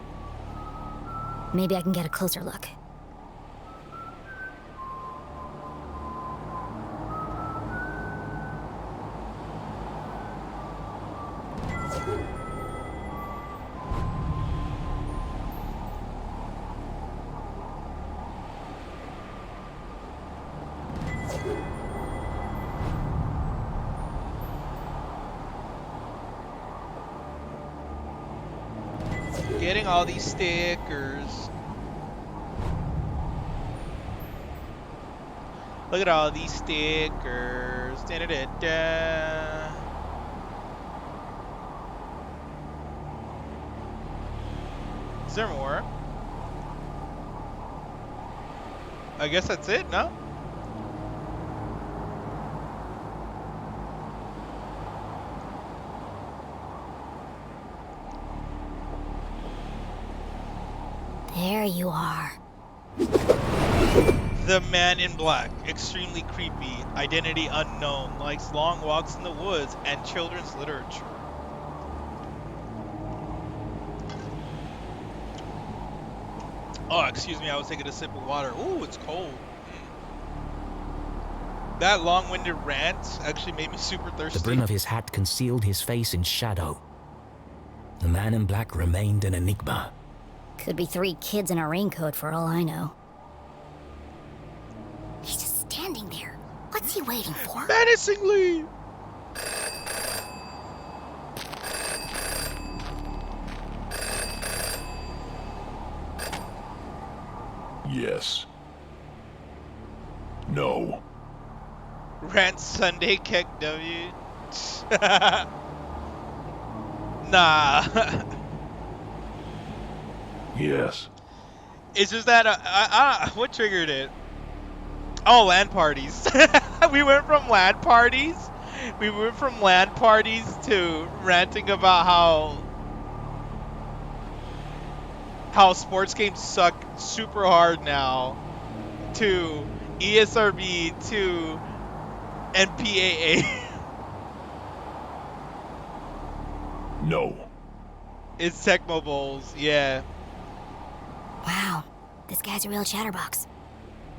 Maybe I can get a closer look. Getting all these stickers. Look at all these stickers. Da-da-da-da. Is there more? I guess that's it, no? There you are. The man in black, extremely creepy, identity unknown, likes long walks in the woods and children's literature. Oh, excuse me, I was taking a sip of water. Ooh, it's cold. That long-winded rant actually made me super thirsty. The brim of his hat concealed his face in shadow. The man in black remained an enigma. Could be 3 kids in a raincoat for all I know. He's just standing there. What's he waiting for? Menacingly! Yes. No. Rant Sunday Keck W. Nah. Yes. It's just that what triggered it? Oh, LAN parties. We went from LAN parties. We went from LAN parties to ranting about how sports games suck super hard now, to ESRB, to NPAA. No. It's Tecmo Bowls, yeah. Wow, this guy's a real chatterbox.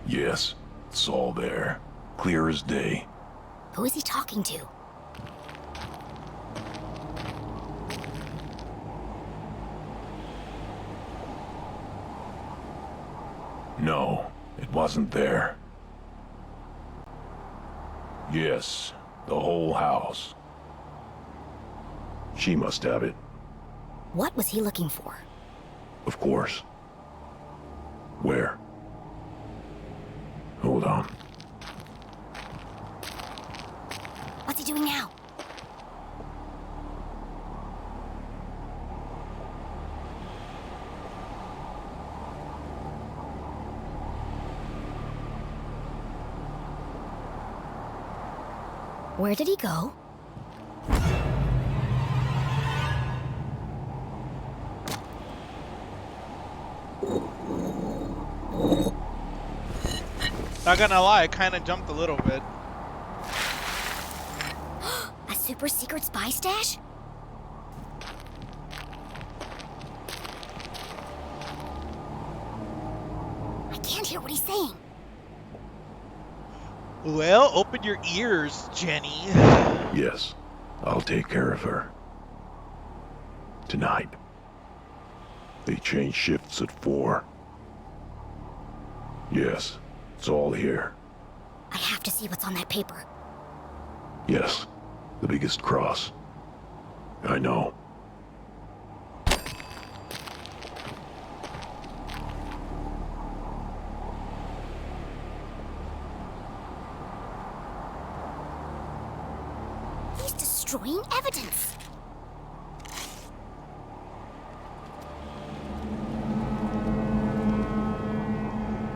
Yes. It's all there. Clear as day. Who is he talking to? No, it wasn't there. Yes, the whole house. She must have it, What was he looking for? of course. Where? Hold on. What's he doing now? Where did he go? Not gonna lie, I kind of jumped a little bit. A super secret spy stash? I can't hear what he's saying. Well, open your ears, Jenny. Yes, I'll take care of her. Tonight. They change shifts at 4. Yes, it's all here. I have to see what's on that paper. Yes, the biggest cross. I know. He's destroying evidence.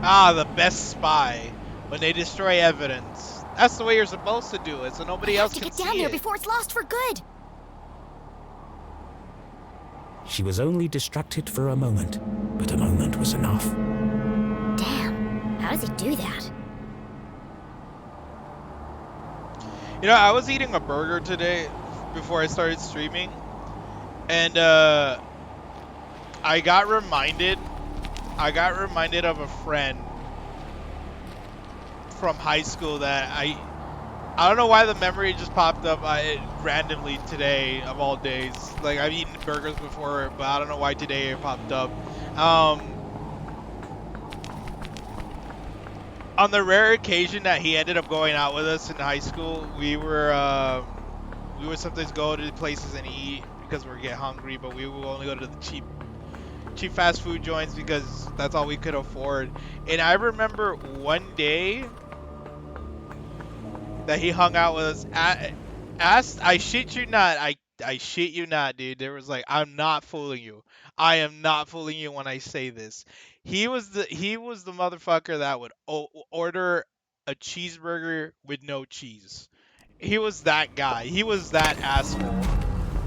Ah, the best spy. When they destroy evidence. That's the way you're supposed to do it, so nobody else can Get see down there it. before it's lost for good. She was only distracted for a moment, but a moment was enough. Damn, how does he do that? You know, I was eating a burger today before I started streaming, and I got reminded of a friend from high school that I don't know why the memory just popped up randomly today of all days. Like, I've eaten burgers before, but I don't know why today it popped up. On the rare occasion that he ended up going out with us in high school, we would sometimes go to places and eat because we get hungry, but we would only go to the cheap fast food joints because that's all we could afford. And I remember one day that he hung out with us asked, I shit you not, I shit you not, dude. There was like, I'm not fooling you. I am not fooling you when I say this. He was the motherfucker that would order a cheeseburger with no cheese. He was that guy. He was that asshole.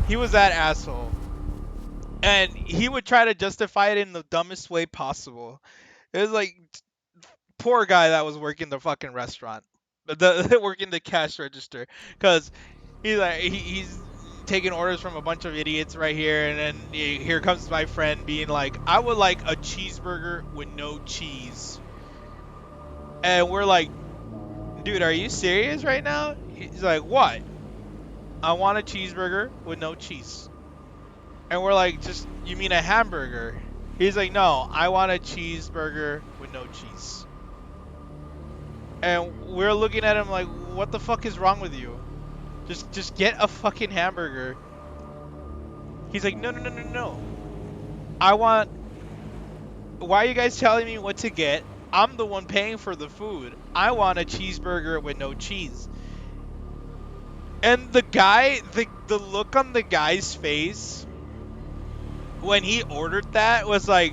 He was that asshole. And he would try to justify it in the dumbest way possible. It was like, poor guy that was working the fucking restaurant, working the cash register, because he's taking orders from a bunch of idiots right here, and then here comes my friend being like, I would like a cheeseburger with no cheese, and we're like, dude, are you serious right now? He's like, what? I want a cheeseburger with no cheese. And we're like, just, you mean a hamburger? He's like, no, I want a cheeseburger with no cheese. And we're looking at him like, what the fuck is wrong with you? Just get a fucking hamburger. He's like, no. Why are you guys telling me what to get? I'm the one paying for the food. I want a cheeseburger with no cheese. And the guy, the look on the guy's face when he ordered that was like,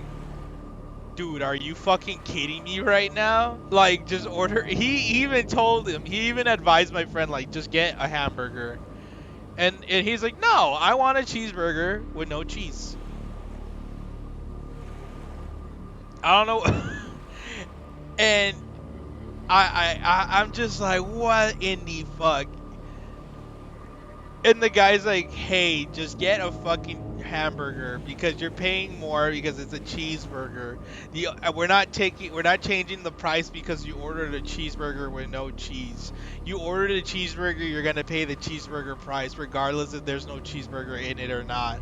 dude, are you fucking kidding me right now? Like, just order. He even advised my friend, like, just get a hamburger. And he's like, no, I want a cheeseburger with no cheese. I don't know. And I'm just like, what in the fuck? And the guy's like, hey, just get a fucking hamburger because you're paying more because it's a cheeseburger. We're not changing the price because you ordered a cheeseburger with no cheese. You ordered a cheeseburger, you're gonna pay the cheeseburger price regardless if there's no cheeseburger in it or not.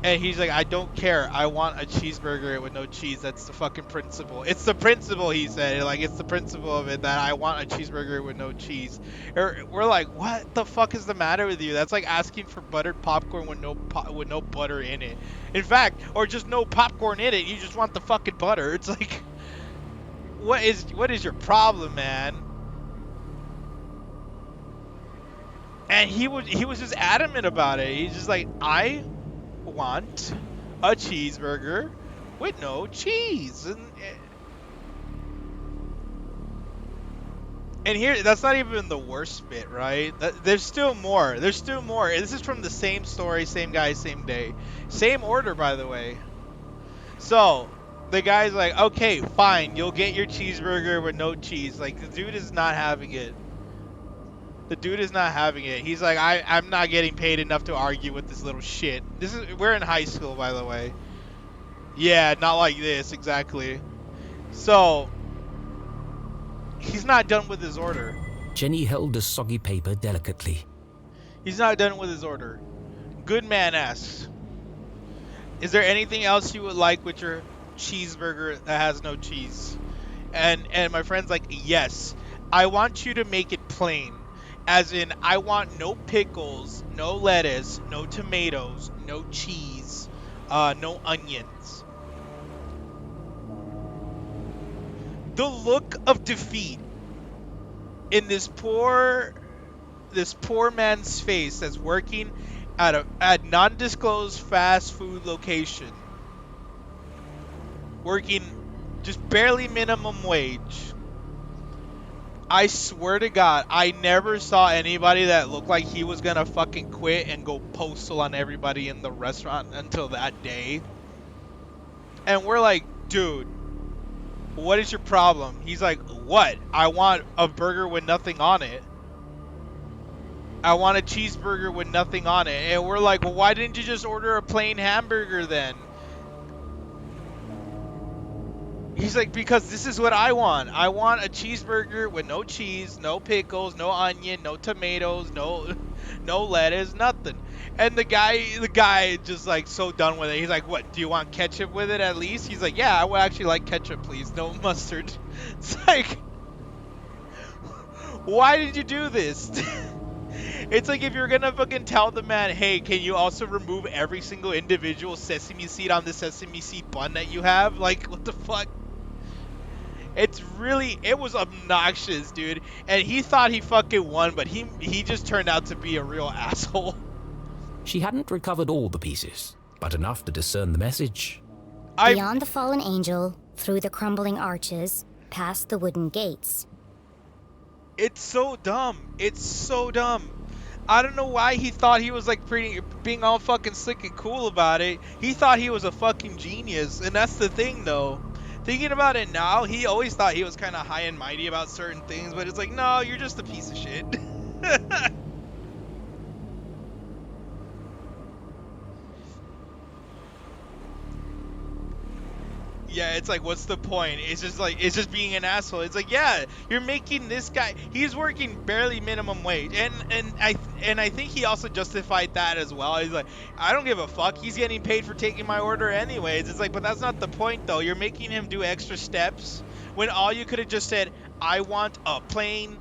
And he's like, I don't care. I want a cheeseburger with no cheese. That's the fucking principle. It's the principle, he said. Like, it's the principle of it that I want a cheeseburger with no cheese. We're like, what the fuck is the matter with you? That's like asking for buttered popcorn with no butter in it. In fact, or just no popcorn in it. You just want the fucking butter. It's like, what is your problem, man? And he was just adamant about it. He's just like, I want a cheeseburger with no cheese. And here, that's not even the worst bit, right? There's still more. There's still more. This is from the same story, same guy, same day. Same order, by the way. So, the guy's like, okay, fine, you'll get your cheeseburger with no cheese. Like, the dude is not having it. The dude is not having it. He's like, I'm not getting paid enough to argue with this little shit. We're in high school, by the way. Yeah, not like this, exactly. So, he's not done with his order. Jenny held the soggy paper delicately. He's not done with his order. Good man asks, is there anything else you would like with your cheeseburger that has no cheese? And my friend's like, yes. I want you to make it plain. As in, I want no pickles, no lettuce, no tomatoes, no cheese, no onions. The look of defeat in this poor man's face that's working at a non-disclosed fast food location, working just barely minimum wage. I swear to God, I never saw anybody that looked like he was gonna fucking quit and go postal on everybody in the restaurant until that day. And we're like, dude, what is your problem? He's like, what? I want a burger with nothing on it. I want a cheeseburger with nothing on it. And we're like, well, why didn't you just order a plain hamburger then? He's like, because this is what I want. I want a cheeseburger with no cheese, no pickles, no onion, no tomatoes, no lettuce, nothing. And the guy just like so done with it. He's like, what, do you want ketchup with it at least? He's like, yeah, I would actually like ketchup, please. No mustard. It's like, why did you do this? It's like if you're gonna fucking tell the man, hey, can you also remove every single individual sesame seed on the sesame seed bun that you have? Like, what the fuck? It was obnoxious, dude. And he thought he fucking won, but he just turned out to be a real asshole. She hadn't recovered all the pieces, but enough to discern the message. Beyond the fallen angel, through the crumbling arches, past the wooden gates. It's so dumb. It's so dumb. I don't know why he thought he was like being all fucking slick and cool about it. He thought he was a fucking genius, and that's the thing, though. Thinking about it now, he always thought he was kind of high and mighty about certain things, but it's like, no, you're just a piece of shit. Yeah, it's like, what's the point? It's just being an asshole. It's like, yeah, you're making this guy, he's working barely minimum wage, and I think he also justified that as well. He's like, I don't give a fuck. He's getting paid for taking my order anyways. It's like, but that's not the point though. You're making him do extra steps when all you could have just said, I want a plain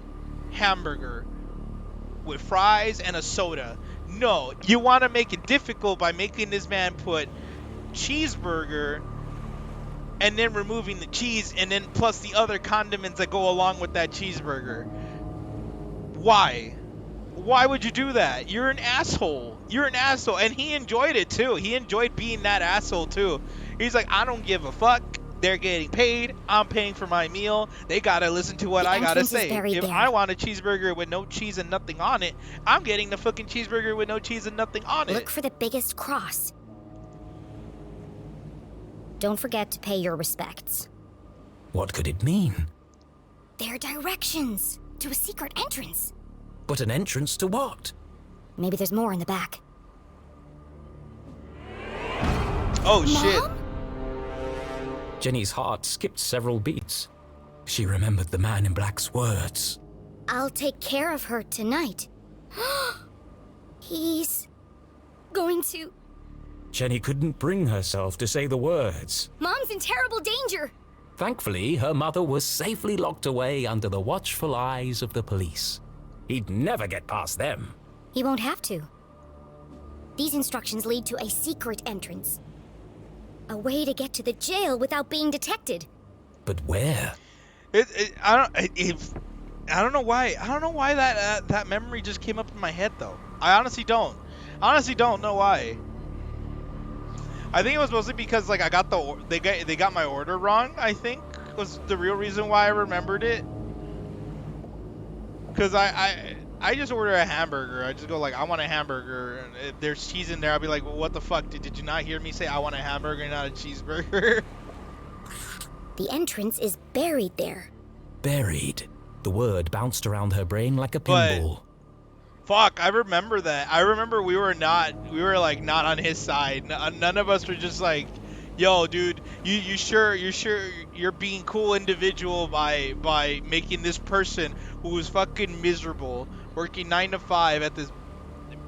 hamburger with fries and a soda. No, you want to make it difficult by making this man put cheeseburger and then removing the cheese, and then plus the other condiments that go along with that cheeseburger. Why? Why would you do that? You're an asshole. You're an asshole. And he enjoyed it too. He enjoyed being that asshole too. He's like, I don't give a fuck. They're getting paid. I'm paying for my meal. They gotta listen to what I gotta say. If I want a cheeseburger with no cheese and nothing on it, I'm getting the fucking cheeseburger with no cheese and nothing on it. Look for the biggest cross. Don't forget to pay your respects. What could it mean? They're directions to a secret entrance. But an entrance to what? Maybe there's more in the back. Oh shit. Mom? Jenny's heart skipped several beats. She remembered the man in black's words. I'll take care of her tonight. He's going to... Jenny couldn't bring herself to say the words. Mom's in terrible danger! Thankfully, her mother was safely locked away under the watchful eyes of the police. He'd never get past them. He won't have to. These instructions lead to a secret entrance. A way to get to the jail without being detected. But where? I don't know why. I don't know why that memory just came up in my head though. I honestly don't. Honestly, don't know why. I think it was mostly because like I got they got my order wrong. I think was the real reason why I remembered it. Cause I just order a hamburger. I just go like I want a hamburger, and if there's cheese in there, I'll be like, well, what the fuck? Did you not hear me say I want a hamburger and not a cheeseburger? The entrance is buried there. Buried. The word bounced around her brain like a pinball. Fuck, I remember that. I remember we were like not on his side. None of us were just like, yo, dude, you sure you're being cool individual by making this person who was fucking miserable, working 9 to 5 at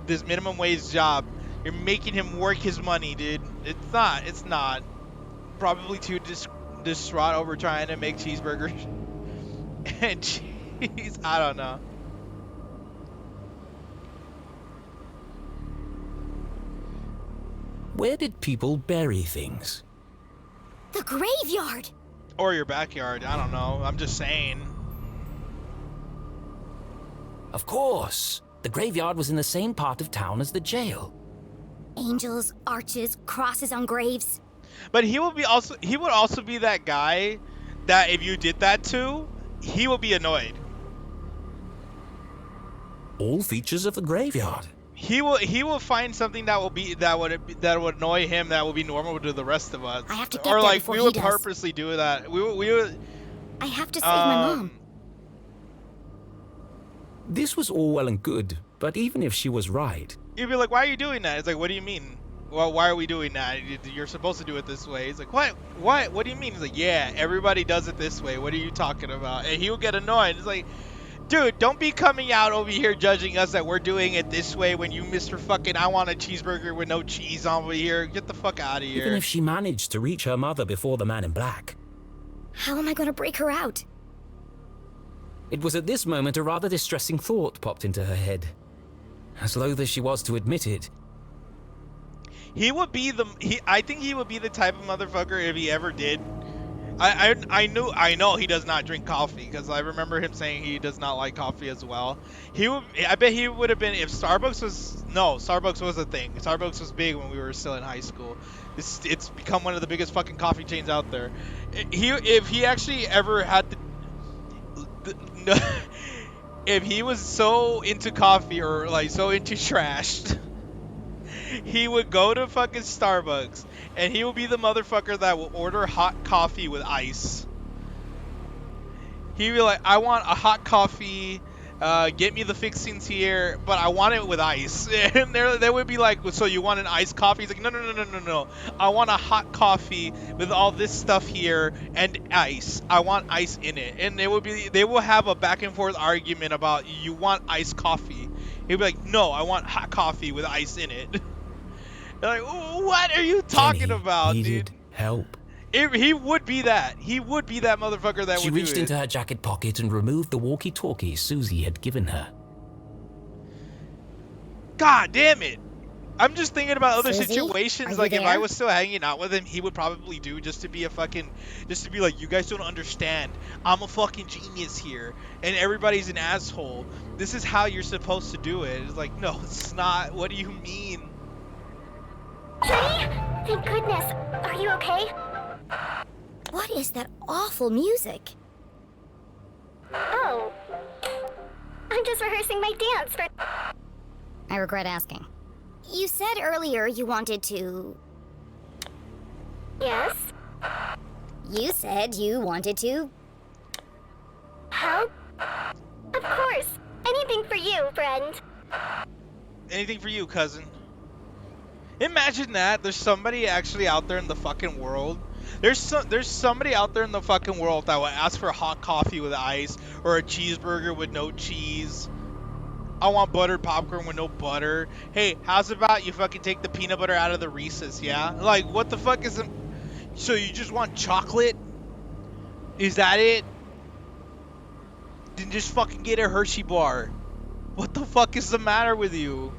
this minimum wage job. You're making him work his money, dude. It's not. Probably too distraught over trying to make cheeseburgers and cheese. I don't know. Where did people bury things? The graveyard! Or your backyard. I don't know. I'm just saying. Of course. The graveyard was in the same part of town as the jail. Angels, arches, crosses on graves. But he would also be that guy that if you did that to, he would be annoyed. All features of the graveyard. He will find something that would annoy him that will be normal to the rest of us. I have to get or there like before we he would does. purposely do that. We would. I have to save my mom. This was all well and good, but even if she was right, You'd be like, why are you doing that? It's like, what do you mean? Well, why are we doing that? You're supposed to do it this way. He's like, what? What do you mean? He's like, yeah, everybody does it this way. What are you talking about? And he would get annoyed. It's like, dude, don't be coming out over here judging us that we're doing it this way when you Mr. fucking I want a cheeseburger with no cheese on over here. Get the fuck out of here. even if she managed to reach her mother before the man in black. How am I going to break her out? It was at this moment a rather distressing thought popped into her head. As loath as she was to admit it, I think he would be the type of motherfucker if he ever did. I know he does not drink coffee because I remember him saying he does not like coffee as well. I bet he would have been if Starbucks was a thing. Starbucks was big when we were still in high school. It's become one of the biggest fucking coffee chains out there. If he actually ever had if he was so into coffee or like so into trash, he would go to fucking Starbucks and he will be the motherfucker that will order hot coffee with ice. He'd be like, I want a hot coffee, get me the fixings here, but I want it with ice. And they would be like, so you want an iced coffee? He's like, no. I want a hot coffee with all this stuff here and ice. I want ice in it. And they will have a back and forth argument about you want iced coffee. He'd be like, no, I want hot coffee with ice in it. They're like, what are you talking Jenny about, needed dude? help. He would be that. He would be that motherfucker that She would do reached it. into her jacket pocket and removed the walkie-talkie Susie had given her. God damn it. I'm just thinking about other Susie, situations. are Like you if I there? was still hanging out with him, he would probably do just to be like, you guys don't understand. I'm a fucking genius here, and everybody's an asshole. This is how you're supposed to do it. It's like, no, it's not. What do you mean? Jenny? Thank goodness. Are you okay? What is that awful music? Oh. I'm just rehearsing my dance for... I regret asking. You said earlier you wanted to... Yes? You said you wanted to... Help? Of course. Anything for you, friend. Anything for you, cousin. Imagine that. There's somebody actually out there in the fucking world. There's somebody out there in the fucking world that will ask for hot coffee with ice or a cheeseburger with no cheese. I want buttered popcorn with no butter. Hey, how's about you fucking take the peanut butter out of the Reese's, yeah? Like, what the fuck is it? So you just want chocolate? Is that it? Then just fucking get a Hershey bar. What the fuck is the matter with you?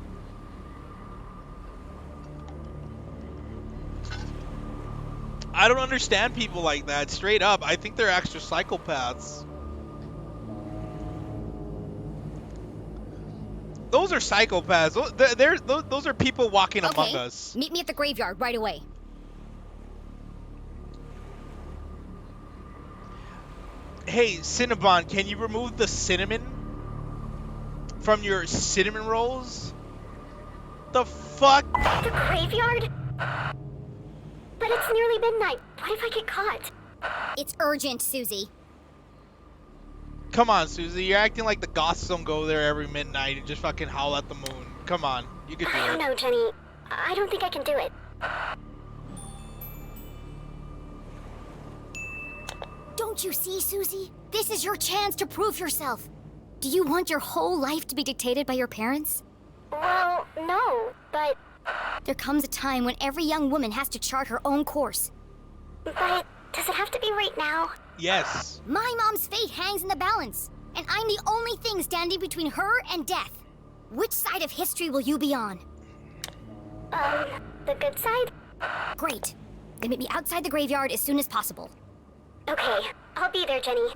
I don't understand people like that. Straight up, I think they're extra psychopaths. Those are psychopaths. Those are people walking among us. Meet me at the graveyard right away. Hey, Cinnabon, can you remove the cinnamon from your cinnamon rolls? The fuck? The graveyard? But it's nearly midnight. What if I get caught? It's urgent, Susie. Come on, Susie. You're acting like the goths don't go there every midnight and just fucking howl at the moon. Come on. You can do I don't know, Jenny. I don't think I can do it. Don't you see, Susie? This is your chance to prove yourself. Do you want your whole life to be dictated by your parents? Well, no, but... There comes a time when every young woman has to chart her own course. But does it have to be right now? Yes. My mom's fate hangs in the balance, and I'm the only thing standing between her and death. Which side of history will you be on? The good side? Great. Then meet me outside the graveyard as soon as possible. Okay, I'll be there, Jenny.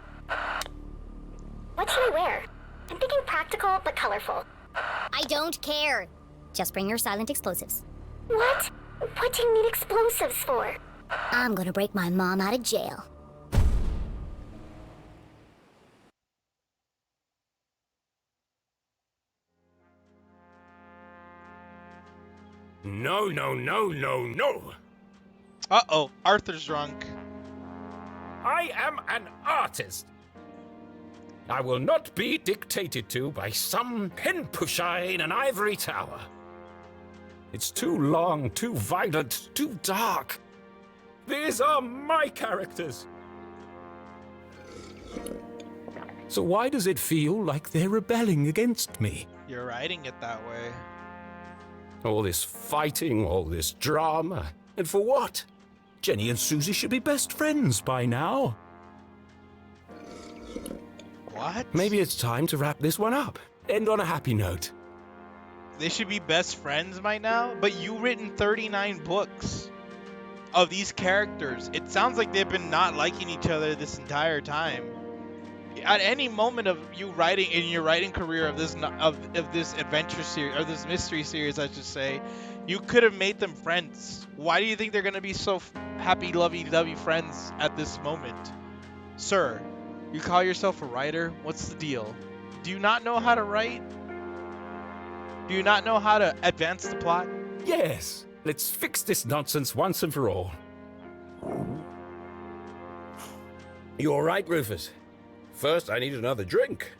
What should I wear? I'm thinking practical but colorful. I don't care. Just bring your silent explosives. What? What do you need explosives for? I'm gonna break my mom out of jail. No, no, no, no, no. Uh-oh. Arthur's drunk. I am an artist. I will not be dictated to by some pen pusher in an ivory tower. It's too long, too violent, too dark. These are my characters. So why does it feel like they're rebelling against me? You're writing it that way. All this fighting, all this drama. And for what? Jenny and Susie should be best friends by now. What? Maybe it's time to wrap this one up. End on a happy note. They should be best friends by now? But you've written 39 books of these characters. It sounds like they've been not liking each other this entire time. At any moment of you writing in your writing career of this adventure series, or this mystery series, I should say, you could have made them friends. Why do you think they're gonna be so happy, lovey-dovey friends at this moment? Sir, you call yourself a writer? What's the deal? Do you not know how to write? Do you not know how to advance the plot? Yes, let's fix this nonsense once and for all. You all right, Rufus? First, I need another drink.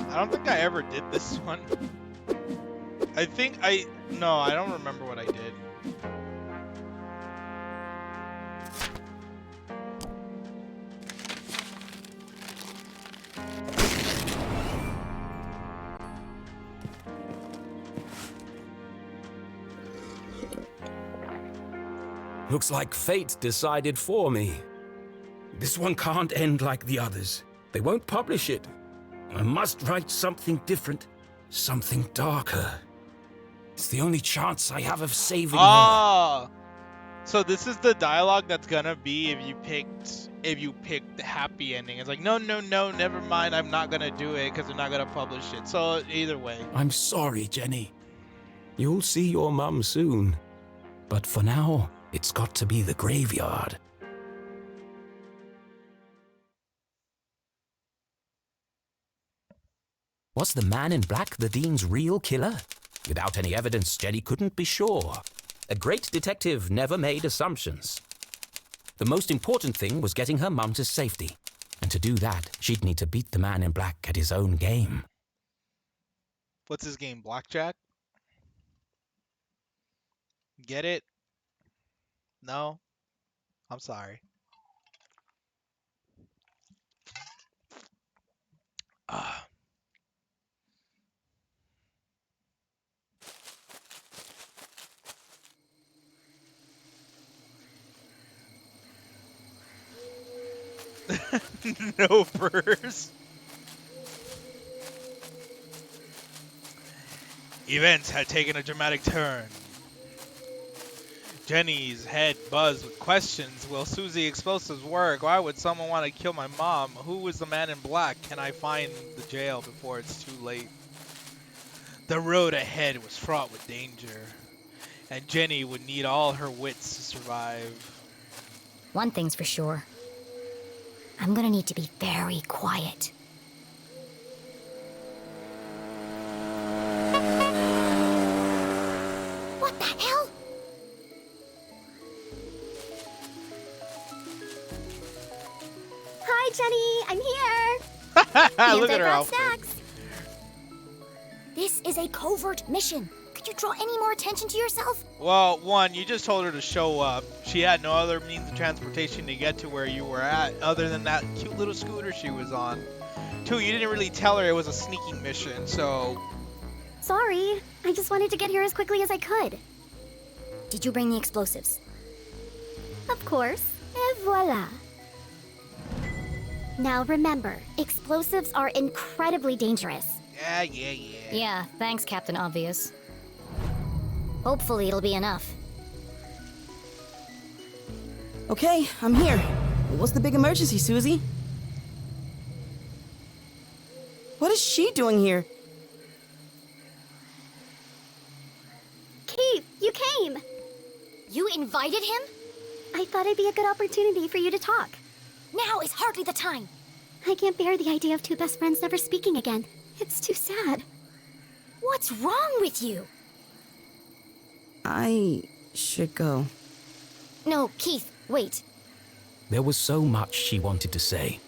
I don't think I ever did this one. No, I don't remember what I did. Looks like fate decided for me. This one can't end like the others. They won't publish it. I must write something different, something darker. It's the only chance I have of saving her. Ah, so this is the dialogue that's gonna be if you picked the happy ending. It's like, no, no, no, never mind. I'm not gonna do it because they're not gonna publish it. So either way. I'm sorry, Jenny. You'll see your mum soon. But for now, it's got to be the graveyard. Was the man in black the Dean's real killer? Without any evidence, Jenny couldn't be sure. A great detective never made assumptions. The most important thing was getting her mum to safety. And to do that, she'd need to beat the man in black at his own game. What's his game? Blackjack? Get it? No? I'm sorry. Ah. No furs. Events had taken a dramatic turn. Jenny's head buzzed with questions. Will Susie explosives work? Why would someone want to kill my mom? Who was the man in black? Can I find the jail before it's too late? The road ahead was fraught with danger, and Jenny would need all her wits to survive. One thing's for sure. I'm gonna need to be very quiet. What the hell? Hi, Jenny. I'm here. Look at her Anti-brat outfit. snacks. This is a covert mission. Could you draw any more attention to yourself? Well, one, you just told her to show up. She had no other means of transportation to get to where you were at other than that cute little scooter she was on. Two, you didn't really tell her it was a sneaking mission, so... Sorry, I just wanted to get here as quickly as I could. Did you bring the explosives? Of course. Et voila. Now remember, explosives are incredibly dangerous. Yeah. Yeah, thanks, Captain Obvious. Hopefully it'll be enough. Okay, I'm here. What's the big emergency, Susie? What is she doing here? Keith, you came! You invited him? I thought it'd be a good opportunity for you to talk. Now is hardly the time. I can't bear the idea of two best friends never speaking again. It's too sad. What's wrong with you? I should go. No, Keith, wait. There was so much she wanted to say.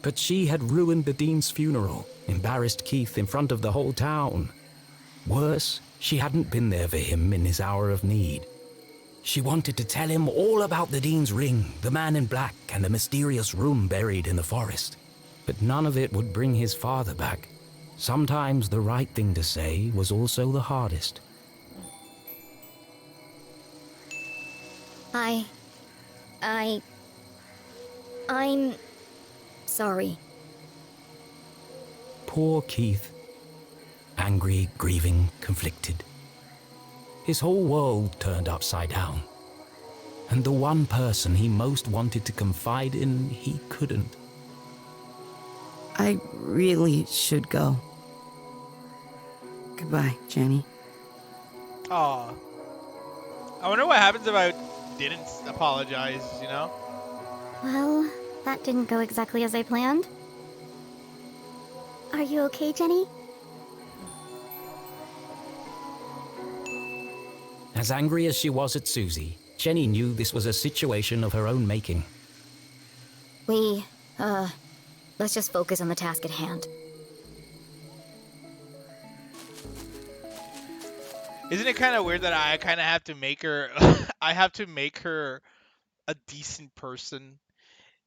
But she had ruined the Dean's funeral, embarrassed Keith in front of the whole town. Worse, she hadn't been there for him in his hour of need. She wanted to tell him all about the Dean's ring, the man in black, and the mysterious room buried in the forest. But none of it would bring his father back. Sometimes the right thing to say was also the hardest. I'm sorry. Poor Keith. Angry, grieving, conflicted. His whole world turned upside down. And the one person he most wanted to confide in, he couldn't. I really should go. Goodbye, Jenny. Aw. I wonder what happens if I didn't apologize, you know? Well, that didn't go exactly as I planned. Are you okay, Jenny? As angry as she was at Susie, Jenny knew this was a situation of her own making. Let's just focus on the task at hand. Isn't it kind of weird that I kind of have to make her... I have to make her a decent person?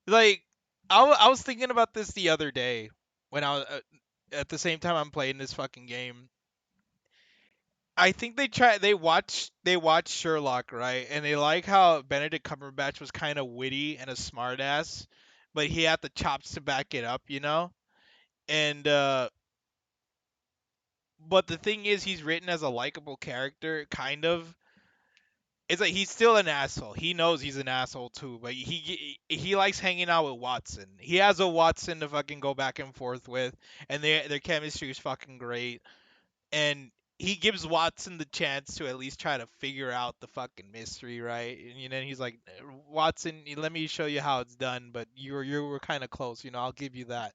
Like, I was thinking about this the other day when I was... at the same time I'm playing this fucking game. I think they watch Sherlock, right? And they like how Benedict Cumberbatch was kind of witty and a smartass, but he had the chops to back it up, you know? And but the thing is he's written as a likable character, kind of. It's like he's still an asshole. He knows he's an asshole too, but he likes hanging out with Watson. He has a Watson to fucking go back and forth with, and their chemistry is fucking great. And he gives Watson the chance to at least try to figure out the fucking mystery, right? And then he's like, Watson, let me show you how it's done, but you were kind of close, I'll give you that.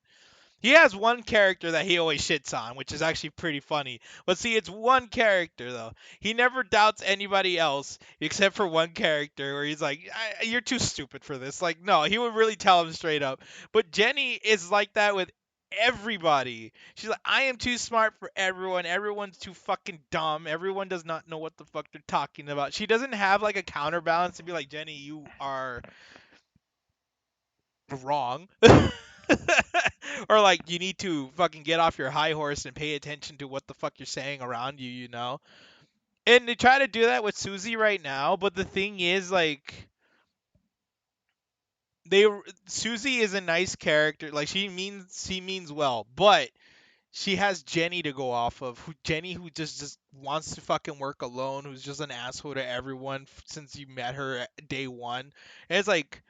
He has one character that he always shits on, which is actually pretty funny. But see, it's one character though. He never doubts anybody else except for one character where he's like, "You're too stupid for this." Like, no, he would really tell him straight up. But Jenny is like that with everybody. She's like, "I am too smart for everyone. Everyone's too fucking dumb. Everyone does not know what the fuck they're talking about." She doesn't have like a counterbalance to be like, "Jenny, you are wrong." Or like you need to fucking get off your high horse and pay attention to what the fuck you're saying around you. And they try to do that with Susie right now, but the thing is like they Susie is a nice character. Like she means well, but she has Jenny to go off of. Jenny who just wants to fucking work alone, who's just an asshole to everyone since you met her at day one. And it's like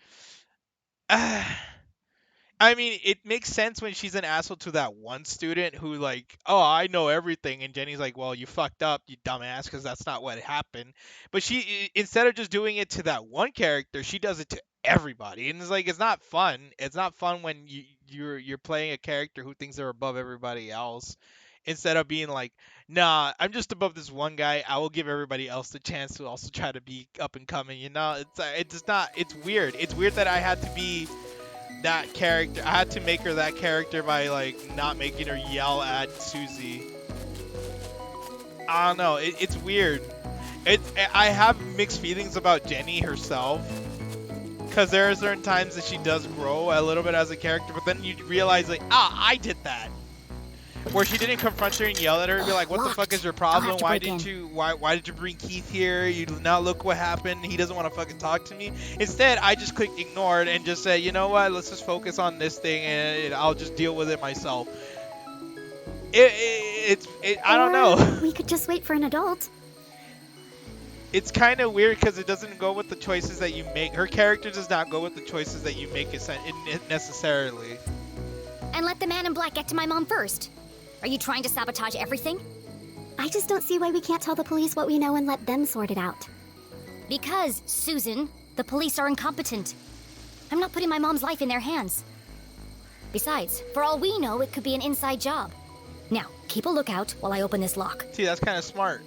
I mean, it makes sense when she's an asshole to that one student who like, "Oh, I know everything," and Jenny's like, "Well, you fucked up, you dumbass, because that's not what happened." But instead of just doing it to that one character, she does it to everybody, and it's like it's not fun. It's not fun when you're playing a character who thinks they're above everybody else, instead of being like, "Nah, I'm just above this one guy. I will give everybody else the chance to also try to be up and coming." It's just not. It's weird. It's weird that I had to be that character. I had to make her that character by like not making her yell at Susie. I don't know. It's weird. I have mixed feelings about Jenny herself, because there are certain times that she does grow a little bit as a character, but then you realize like, I did that. Where she didn't confront her and yell at her and be like, "What the fuck is your problem? Why did you bring Keith here? You now look what happened. He doesn't want to fucking talk to me." Instead, I just clicked ignored and just say, "You know what? Let's just focus on this thing and I'll just deal with it myself." I don't know. We could just wait for an adult. It's kind of weird because it doesn't go with the choices that you make. Her character does not go with the choices that you make necessarily. And let the man in black get to my mom first. Are you trying to sabotage everything? I just don't see why we can't tell the police what we know and let them sort it out. Because, Susan, the police are incompetent. I'm not putting my mom's life in their hands. Besides, for all we know, it could be an inside job. Now, keep a lookout while I open this lock. See, that's kind of smart.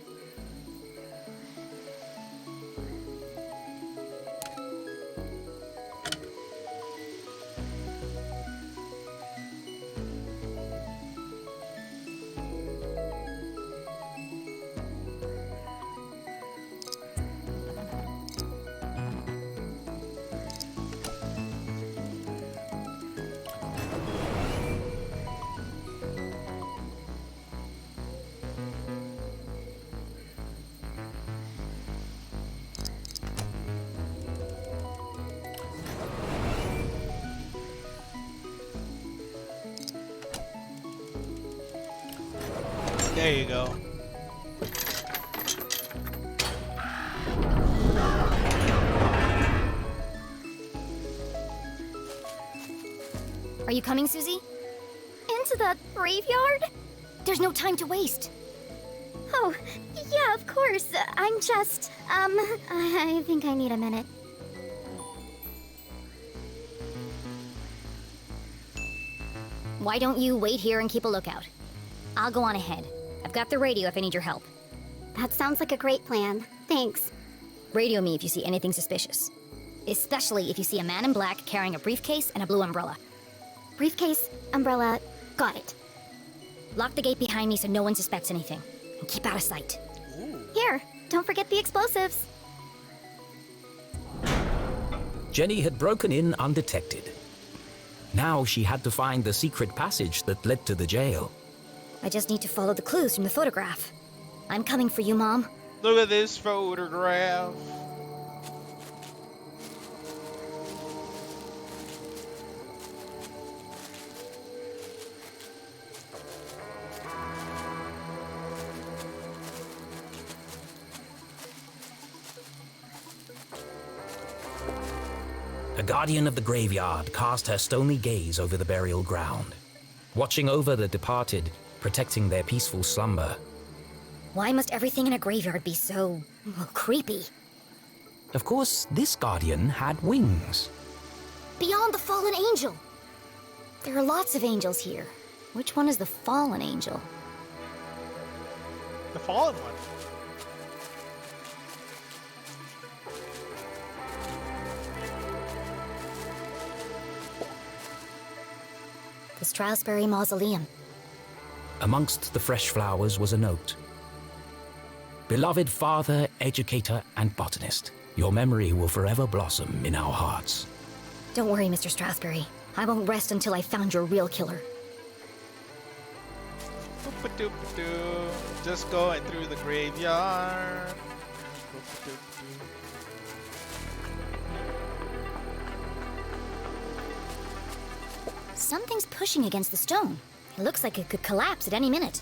There you go. Are you coming, Susie? Into the graveyard? There's no time to waste. Oh, yeah, of course. I'm just, I think I need a minute. Why don't you wait here and keep a lookout? I'll go on ahead. I've got the radio if I need your help. That sounds like a great plan. Thanks. Radio me if you see anything suspicious. Especially if you see a man in black carrying a briefcase and a blue umbrella. Briefcase, umbrella, got it. Lock the gate behind me so no one suspects anything. And keep out of sight. Here, don't forget the explosives. Jenny had broken in undetected. Now she had to find the secret passage that led to the jail. I just need to follow the clues from the photograph. I'm coming for you, Mom. Look at this photograph. A guardian of the graveyard cast her stony gaze over the burial ground, watching over the departed, protecting their peaceful slumber. Why must everything in a graveyard be so, well, creepy? Of course, this guardian had wings. Beyond the fallen angel! There are lots of angels here. Which one is the fallen angel? The fallen one. The Strasberry Mausoleum. Amongst the fresh flowers was a note. Beloved father, educator, and botanist, your memory will forever blossom in our hearts. Don't worry, Mr. Strasberry. I won't rest until I've found your real killer. Boop-a-doop-a-doo. Just going through the graveyard. Boop-a-doop-a-doo. Something's pushing against the stone. It looks like it could collapse at any minute.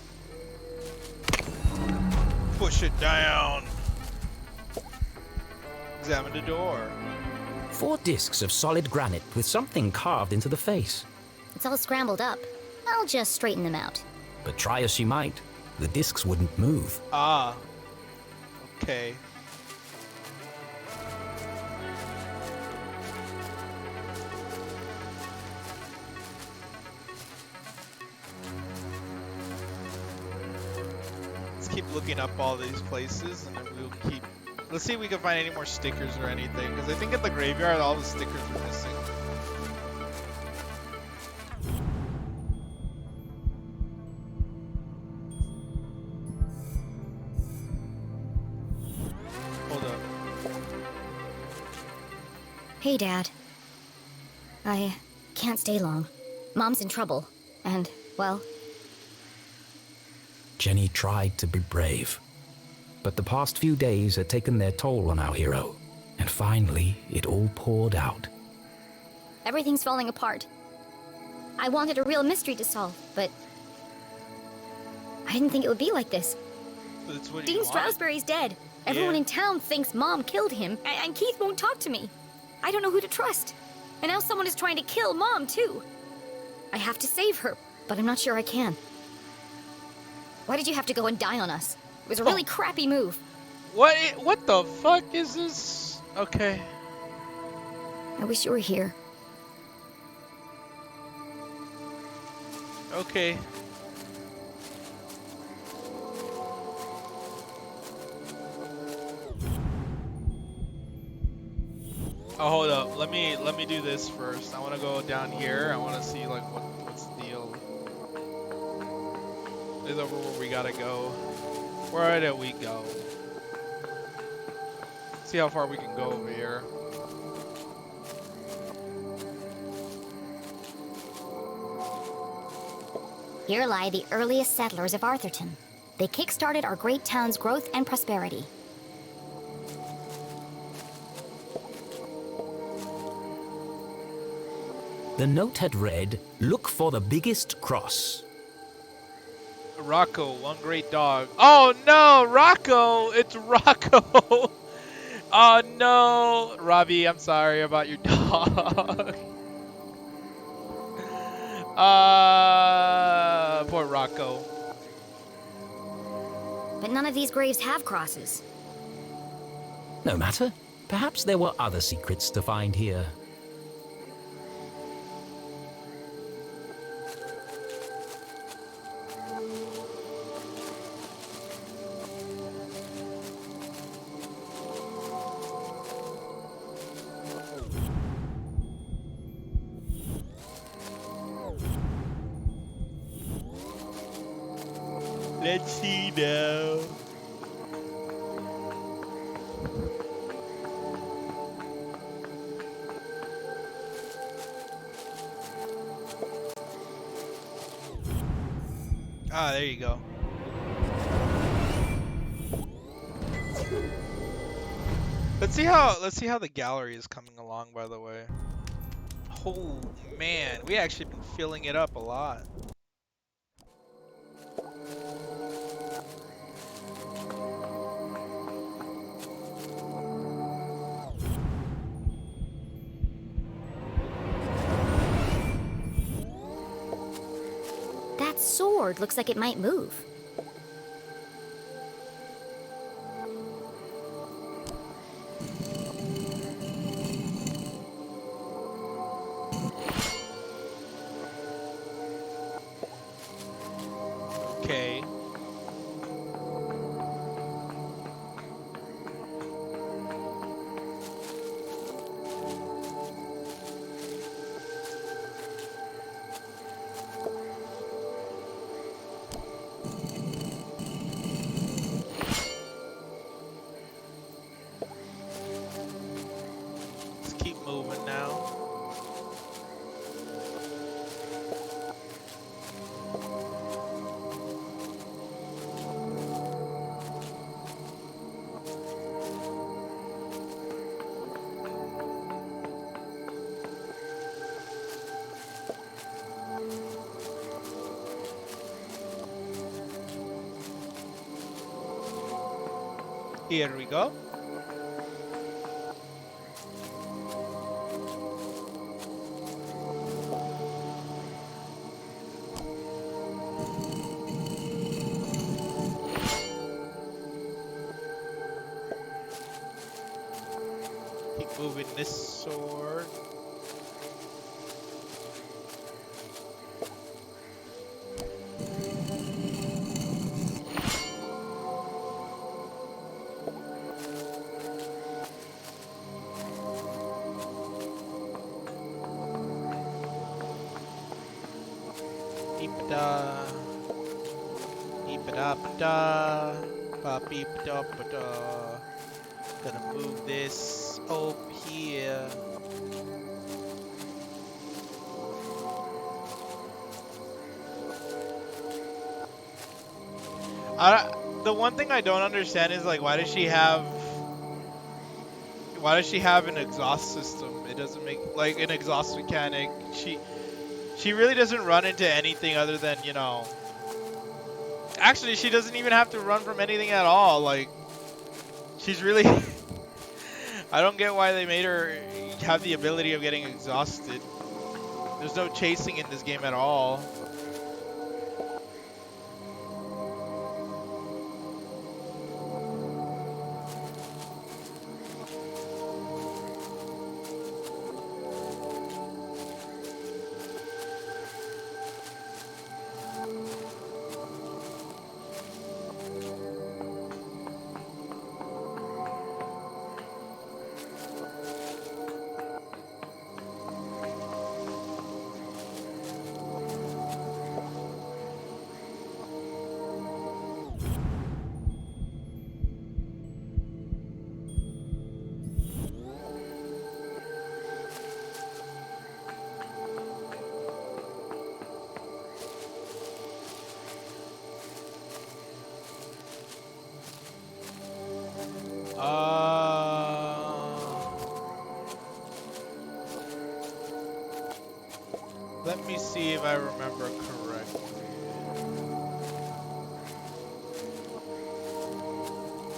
Push it down. Examine the door. 4 discs of solid granite with something carved into the face. It's all scrambled up. I'll just straighten them out. But try as she might, the discs wouldn't move. Ah. Okay. Let's keep looking up all these places, and then we'll keep. Let's see if we can find any more stickers or anything, because I think at the graveyard all the stickers are missing. Hold up. Hey, Dad. I can't stay long. Mom's in trouble. And, well, Jenny tried to be brave. But the past few days had taken their toll on our hero. And finally, it all poured out. everything's falling apart. I wanted a real mystery to solve, but I didn't think it would be like this. That's what Dean you want? Strasberry's dead. Everyone in town thinks Mom killed him, and Keith won't talk to me. I don't know who to trust. And now someone is trying to kill Mom, too. I have to save her, but I'm not sure I can. Why did you have to go and die on us? It was a really crappy move. What the fuck is this? Okay. I wish you were here. Okay. Oh, hold up. Let me do this first. I want to go down here. I want to see like what's the deal. Is over where we gotta go. Where did we go? See how far we can go over here. Here lie the earliest settlers of Arthurton. They kick-started our great town's growth and prosperity. The note had read, "Look for the biggest cross." Rocco, one great dog. Oh no, Rocco! It's Rocco! Oh no! Robbie, I'm sorry about your dog. Poor Rocco. But none of these graves have crosses. No matter. Perhaps there were other secrets to find here. Let's see now. Ah, there you go. let's see how the gallery is coming along, by the way. Oh man, we actually been filling it up a lot. That sword looks like it might move. Okay. Let's keep moving now. Here we go. Keep moving this sword. Deep-da. Deep-da-da-da. Ba-beep-da-ba-da. Gonna move this up here. The one thing I don't understand is like why does she have an exhaust system? It doesn't make like an exhaust mechanic. She really doesn't run into anything other than, you know. Actually, she doesn't even have to run from anything at all. Like she's really I don't get why they made her have the ability of getting exhausted. There's no chasing in this game at all. Let me see if I remember correctly.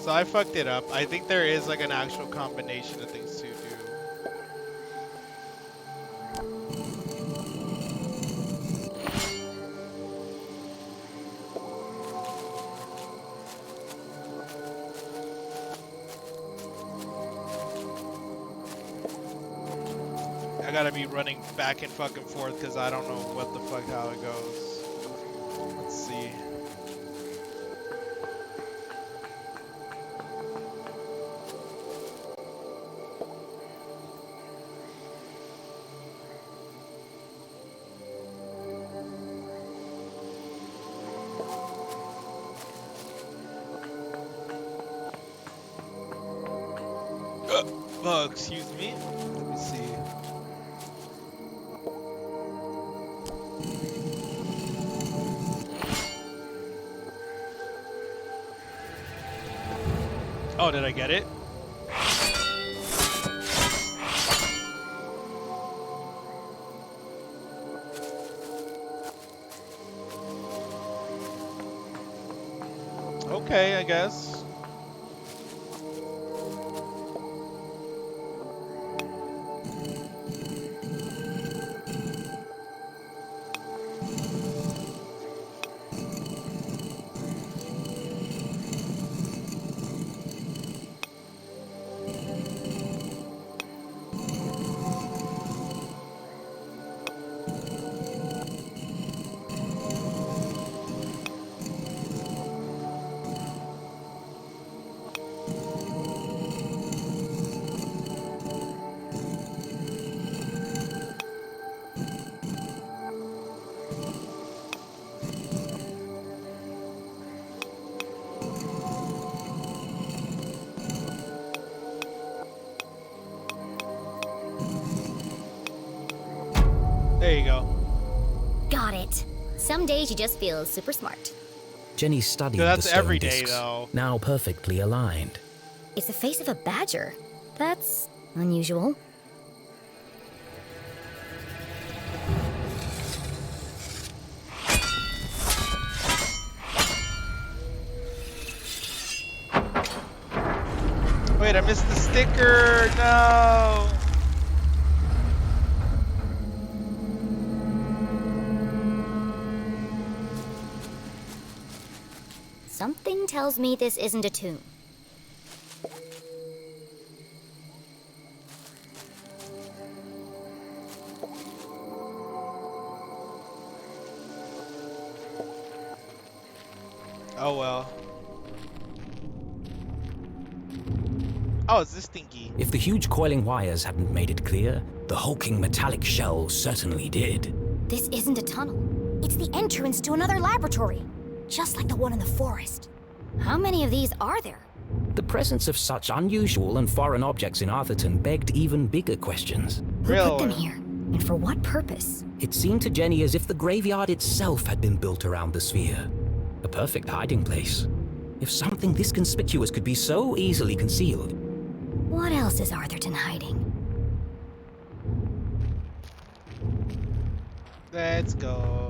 So I fucked it up. I think there is like an actual combination of things to do. I gotta be running back and fucking forth because I don't know what the fuck how it goes. Let's see. Excuse me. Let me see. Oh, did I get it? Okay, I guess. There you go. Got it. Some days you just feel super smart. Jenny studied So the that's stone every day, discs, though. now perfectly aligned. It's the face of a badger. That's unusual. Wait, I missed the sticker. No. Something tells me this isn't a tomb. Oh well. Oh, it's this thingy. If the huge coiling wires hadn't made it clear, the hulking metallic shell certainly did. This isn't a tunnel. It's the entrance to another laboratory, just like the one in the forest. How many of these are there? The presence of such unusual and foreign objects in Arthurton begged even bigger questions. Who put them Really? here? And for what purpose? It seemed to Jenny as if the graveyard itself had been built around the sphere. A perfect hiding place. If something this conspicuous could be so easily concealed, What else is Arthurton hiding? Let's go.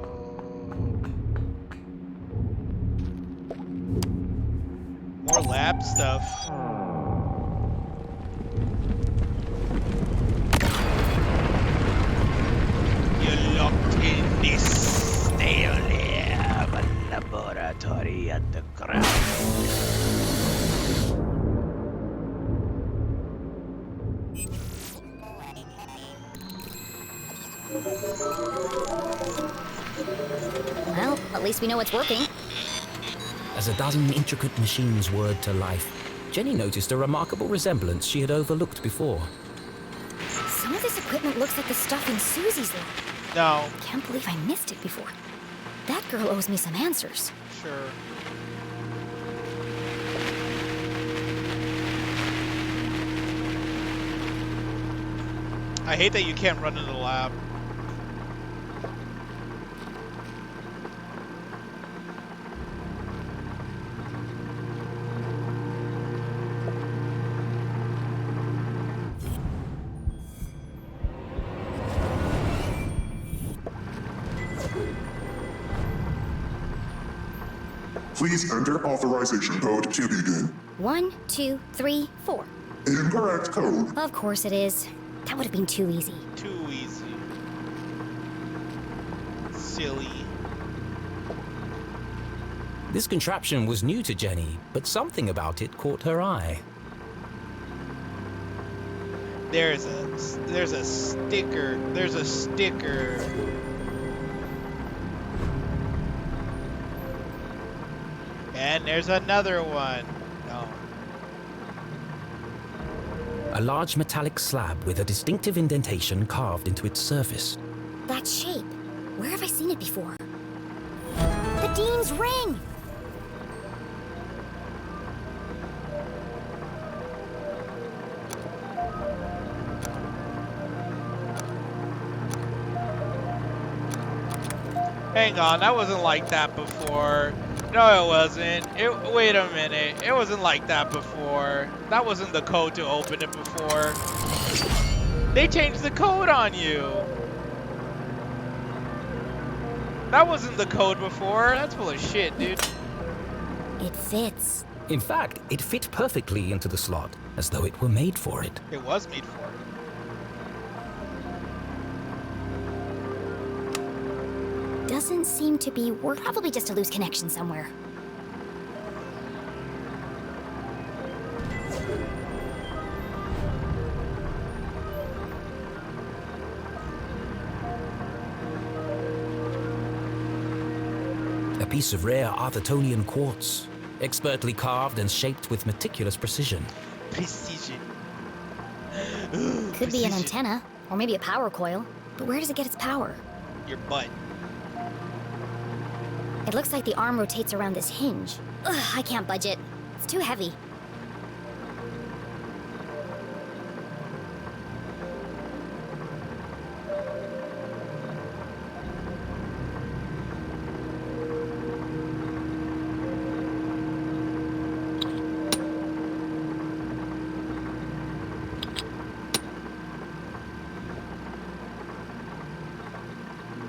More lab stuff. You're locked in this stale lab laboratory at the ground. Well, at least we know it's working. as a dozen intricate machines whirred to life, Jenny noticed a remarkable resemblance she had overlooked before. Some of this equipment looks like the stuff in Susie's lab. No, Can't believe I missed it before. That girl owes me some answers. sure. I hate that you can't run into the lab. Please enter authorization code to begin. 1, 2, 3, 4. Incorrect code. Of course it is. That would have been too easy. Too easy. Silly. This contraption was new to Jenny, but something about it caught her eye. There's a sticker. There's a sticker. And there's another one. No. A large metallic slab with a distinctive indentation carved into its surface. That shape. Where have I seen it before? The Dean's ring! Hang on, that wasn't like that before. No, it wasn't. Wait a minute. It wasn't like that before. That wasn't the code to open it before. They changed the code on you. That wasn't the code before. That's full of shit, dude. It fits. In fact, it fit perfectly into the slot, as though it were made for it. It was made for it. Doesn't seem to be work. Probably just a loose connection somewhere. A piece of rare Arthurtonian quartz, expertly carved and shaped with meticulous precision. Precision. Could be an antenna, or maybe a power coil. But where does it get its power? Your butt. It looks like the arm rotates around this hinge. Ugh, I can't budge it. It's too heavy.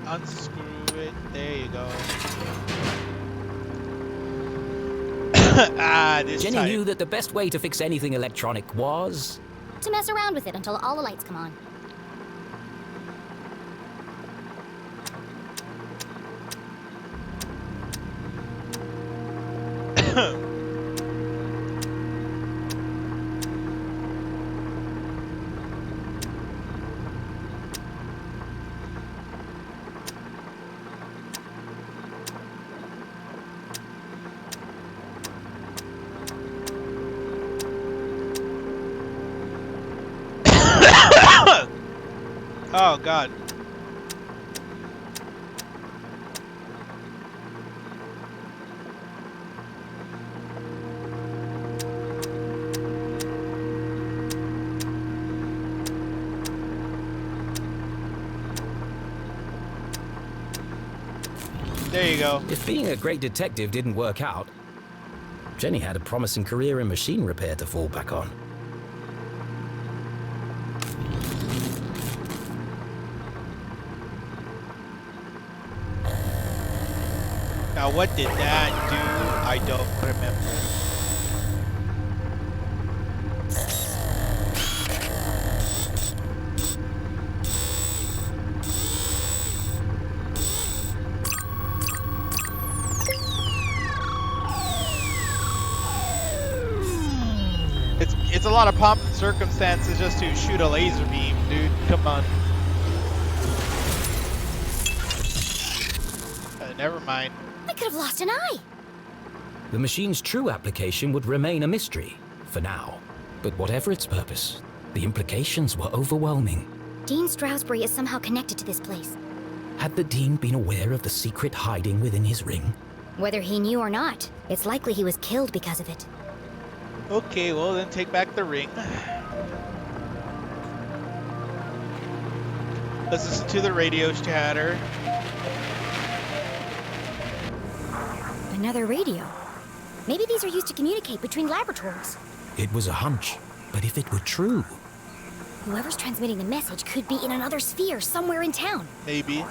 Unscrew it. There you go. This Jenny time. knew that the best way to fix anything electronic was... To mess around with it until all the lights come on. Oh God. There you go. If being a great detective didn't work out, Jenny had a promising career in machine repair to fall back on. Now what did that do? I don't remember. It's a lot of pomp and circumstances just to shoot a laser beam, dude. Come on. Never mind. I could have lost an eye. The machine's true application would remain a mystery, for now. But whatever its purpose, the implications were overwhelming. Dean Stroudsbury is somehow connected to this place. Had the Dean been aware of the secret hiding within his ring? Whether he knew or not, it's likely he was killed because of it. Okay, well then take back the ring. Let's listen to the radio chatter. Another radio. Maybe these are used to communicate between laboratories. It was a hunch, but if it were true... Whoever's transmitting the message could be in another sphere somewhere in town. Maybe.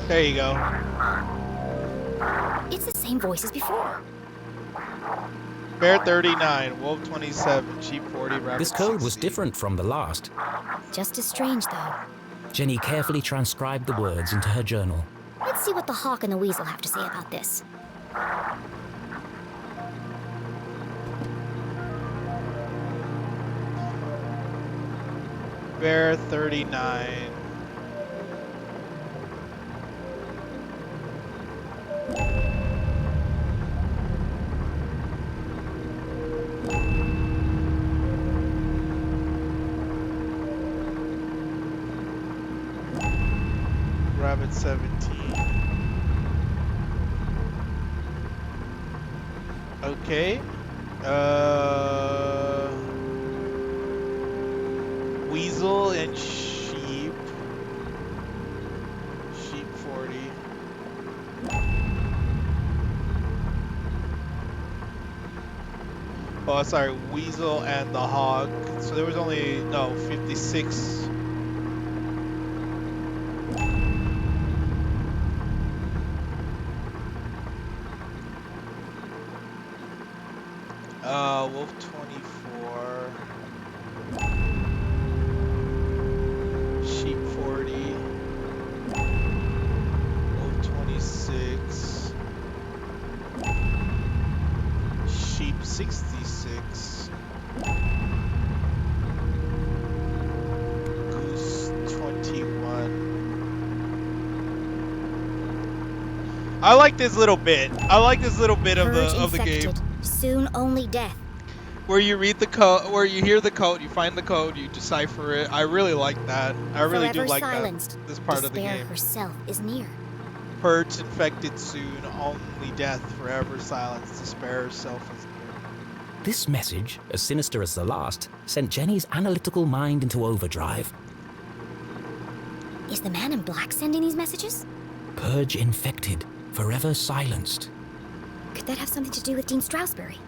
There you go. It's the same voice as before. Bear 39, Wolf 27, Sheep 40, Rabbit This code was 60. different from the last. Just as strange, though. Jenny carefully transcribed the words into her journal. Let's see what the hawk and the weasel have to say about this. Bear 39. Rabbit 17. Okay. then sheep. Sheep 40. Oh, sorry, weasel and the hog. So there was only, no, 56. Wolf 24. Sheep 40. Wolf 26. Sheep 66. Goose 21. I like this little bit. I like this little bit of the game. Infected. Soon only death. Where you read the code, where you hear the code, you find the code, you decipher it. I really like that. I really do Forever like silenced. that. This part of the Despair game. herself is near. Purged, infected soon, only death, forever silence, despair herself is near. This message, as sinister as the last, sent Jenny's analytical mind into overdrive. Is the man in black sending these messages? Purge infected, forever silenced. Could that have something to do with Dean Strasberry?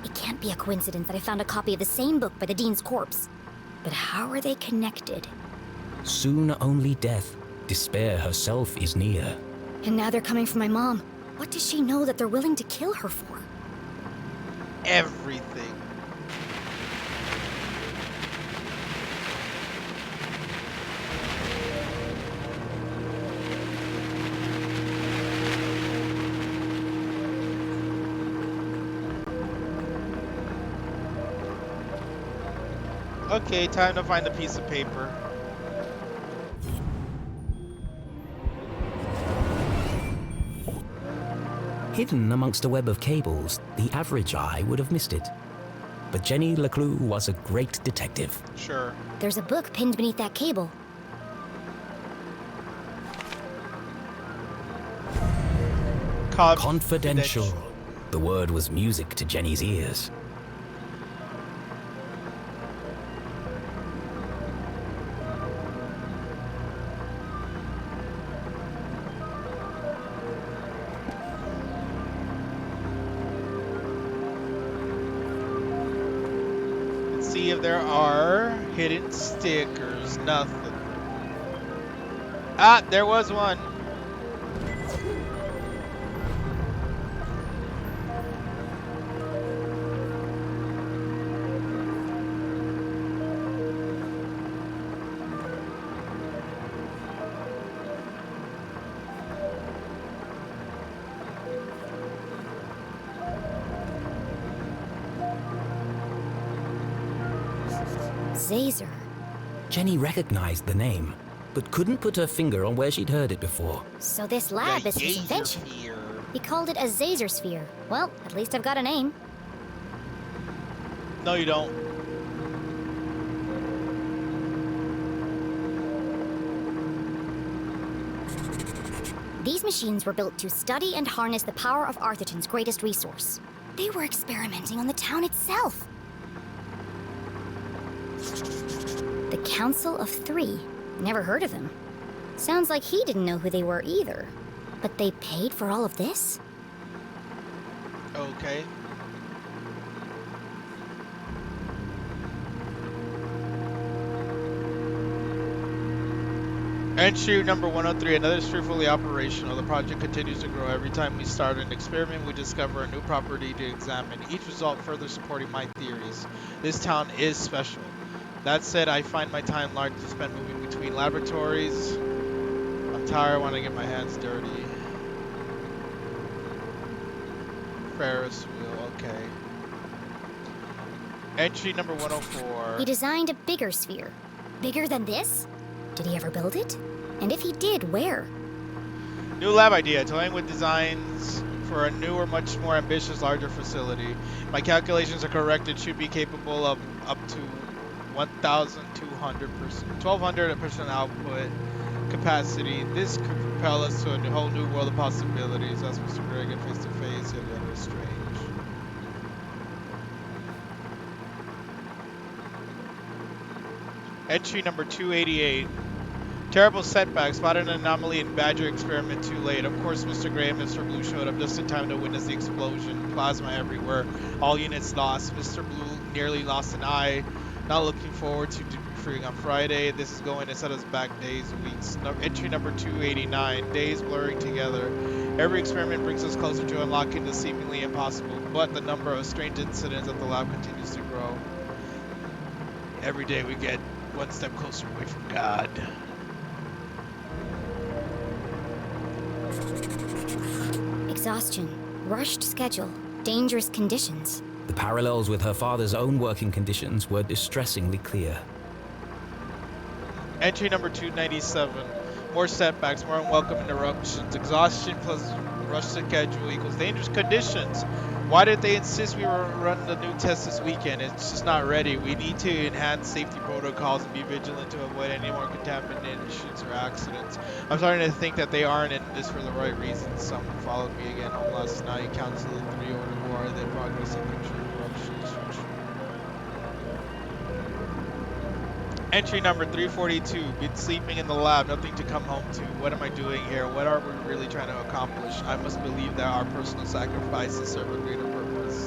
It can't be a coincidence that I found a copy of the same book by the Dean's corpse. But how are they connected? Soon only death, despair herself is near. And now they're coming for my mom. What does she know that they're willing to kill her for? Everything. Okay, time to find a piece of paper. Hidden amongst a web of cables, the average eye would have missed it. But Jenny LeClue was a great detective. Sure. There's a book pinned beneath that cable. Confidential. The word was music to Jenny's ears. Let's see if there are hidden stickers. Nothing. Ah, there was one. Zazer. Jenny recognized the name, but couldn't put her finger on where she'd heard it before. So this lab is his invention. He called it a Zazer sphere. Well, at least I've got a name. No, you don't. These machines were built to study and harness the power of Arthurton's greatest resource. They were experimenting on the town itself. The Council of Three. Never heard of them. Sounds like he didn't know who they were either. But they paid for all of this? Okay. Entry number 103, another sphere fully operational. The project continues to grow. Every time we start an experiment, we discover a new property to examine. Each result further supporting my theories. This town is special. That said, I find my time largely spent moving between laboratories. I'm tired, I want to get my hands dirty. Ferris wheel, okay. Entry number 104. He designed a bigger sphere. Bigger than this? Did he ever build it? And if he did, where? New lab idea, toying with designs for a newer, much more ambitious, larger facility. My calculations are correct. It should be capable of up to 1,200% output capacity. This could propel us to a whole new world of possibilities. That's Mr. Gregan face to face. Yet the other is strange. Entry number 288. Terrible setback. Spotted an anomaly in Badger experiment too late. Of course, Mr. Gray and Mr. Blue showed up just in time to witness the explosion. Plasma everywhere. All units lost. Mr. Blue nearly lost an eye. Not looking forward to debriefing on Friday. This is going to set us back days, weeks. Entry number 289. Days blurring together. Every experiment brings us closer to unlocking the seemingly impossible, but the number of strange incidents at the lab continues to grow. Every day we get one step closer away from God. Exhaustion, rushed schedule, dangerous conditions. The parallels with her father's own working conditions were distressingly clear. Entry number 297. More setbacks, more unwelcome interruptions. Exhaustion plus rushed schedule equals dangerous conditions. Why did they insist we were running the new test this weekend? It's just not ready. We need to enhance safety protocols and be vigilant to avoid any more contaminations or accidents. I'm starting to think that they aren't in this for the right reasons. Someone followed me again home last night. Council 3 order war, then progress and control corruption destruction. Entry number 342. Been sleeping in the lab, nothing to come home to. What am I doing here? What are we really trying to accomplish? I must believe that our personal sacrifices serve a greater purpose.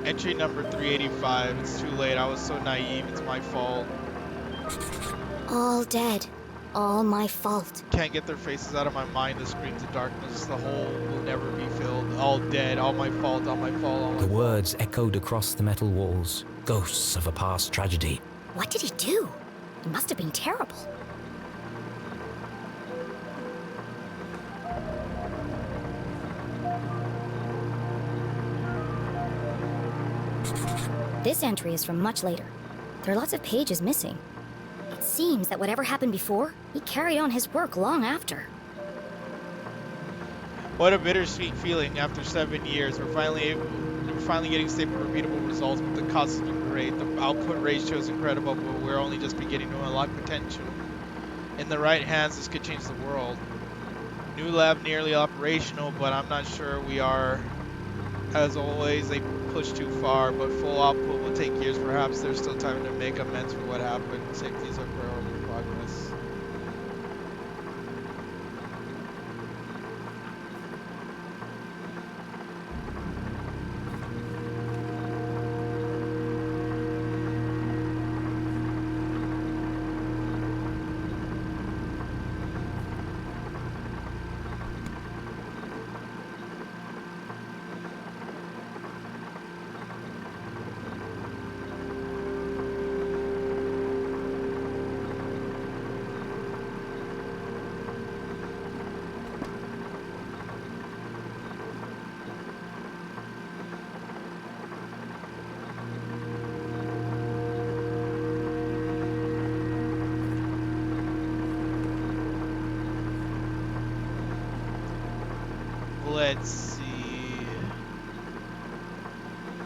Entry number 385. It's too late. I was so naive. It's my fault. All dead. All my fault. Can't get their faces out of my mind. The screams of darkness. The hole will never be filled. All dead. All my fault. All my fault. All my The fault. words echoed across the metal walls, ghosts of a past tragedy. What did he do? It must have been terrible. This entry is from much later. There are lots of pages missing. It seems that whatever happened before, he carried on his work long after. What a bittersweet feeling after 7 years. We're finally getting stable, repeatable results, but the cost has been great. The output ratio is incredible, but we're only just beginning to unlock potential. In the right hands, this could change the world. New lab nearly operational, but I'm not sure we are. As always, they push too far, but full output will take years. Perhaps there's still time to make amends for what happened. Safety is our priority. Progress.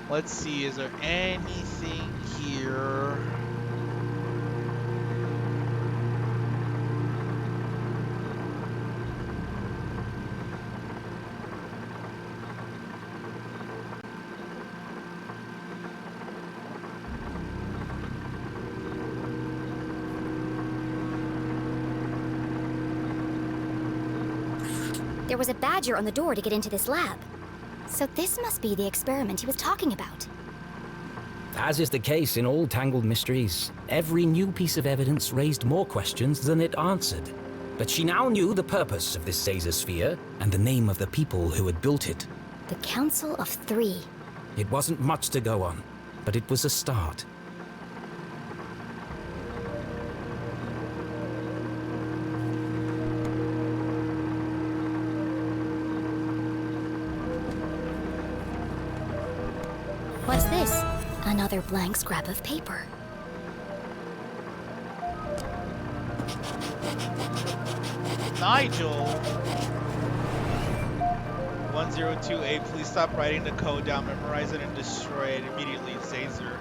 Let's see, is there anything here? There was a badger on the door to get into this lab. So this must be the experiment he was talking about. As is the case in all tangled mysteries, every new piece of evidence raised more questions than it answered. But she now knew the purpose of this Caesar-sphere and the name of the people who had built it. The Council of Three. It wasn't much to go on, but it was a start. What's this? Another blank scrap of paper. Nigel! 1028, please stop writing the code down, memorize it, and destroy it immediately, Caesar.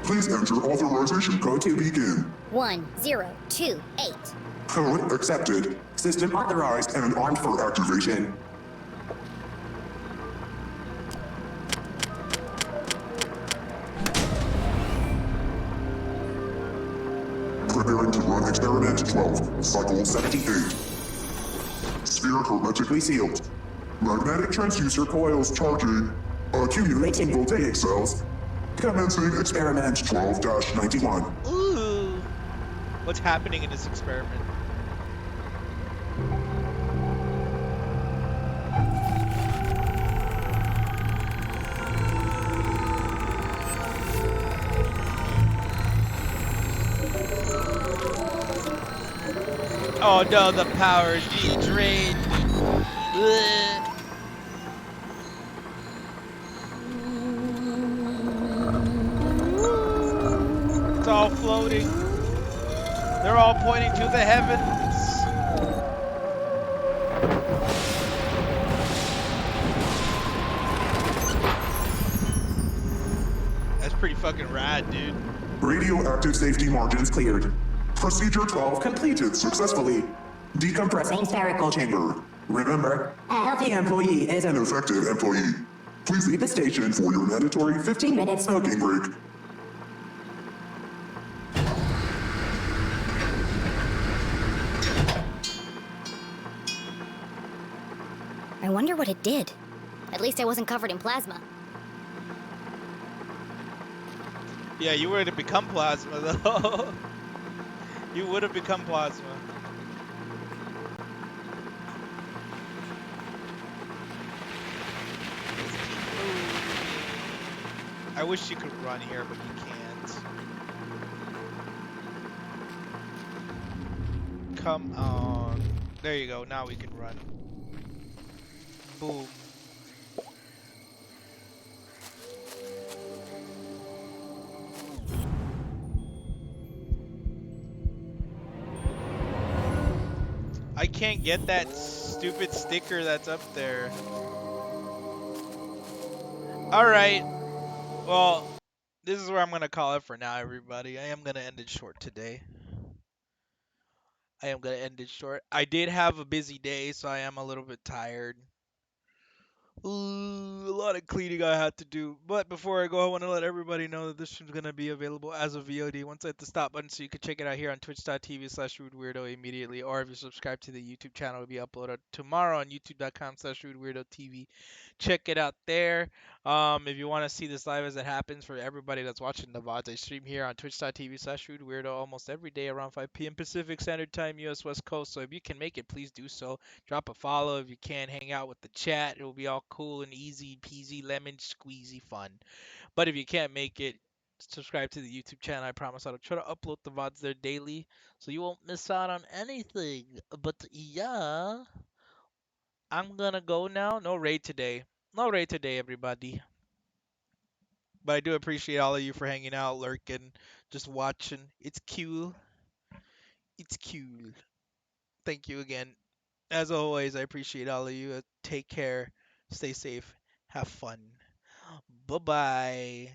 Please enter authorization code to begin. 1028. Code accepted. System authorized and armed for activation. 12, cycle 78. Sphere hermetically sealed. Magnetic transducer coils charging. Accumulating voltaic cells. Commencing experiment 12-91. Ooh. What's happening in this experiment? Oh no, the power is being drained. Ugh. It's all floating. They're all pointing to the heavens. That's pretty fucking rad, dude. Radioactive safety margins cleared. Procedure 12 completed successfully. Decompressing spherical chamber. Remember, a healthy employee is an effective employee. Please leave the station for your mandatory 15-minute smoking break. I wonder what it did. At least I wasn't covered in plasma. Yeah, you were to become plasma though. You would have become plasma. I wish you could run here, but you can't. Come on. There you go. Now we can run. Boom. I can't get that stupid sticker that's up there. Alright. Well, this is where I'm going to call it for now, everybody. I am going to end it short today. I am going to end it short. I did have a busy day, so I am a little bit tired. Ooh, a lot of cleaning I had to do. But before I go, I want to let everybody know that this is going to be available as a VOD once I hit the stop button, so you can check it out here on twitch.tv/rudeweirdo immediately, or if you subscribe to the YouTube channel, it'll be uploaded tomorrow on youtube.com/rudeweirdo.tv. Check it out there. If you want to see this live as it happens for everybody that's watching the VODs, I stream here on twitch.tv/rudeweirdo almost every day around 5 p.m. Pacific Standard Time, US West Coast. So if you can make it, please do so. Drop a follow if you can. Hang out with the chat. It will be all cool and easy peasy, lemon squeezy fun. But if you can't make it, subscribe to the YouTube channel. I promise I'll try to upload the VODs there daily, so you won't miss out on anything. But yeah, I'm gonna go now. No raid today. No raid today, everybody. But I do appreciate all of you for hanging out, lurking, just watching. It's cool. It's cool. Thank you again. As always, I appreciate all of you. Take care. Stay safe. Have fun. Bye bye.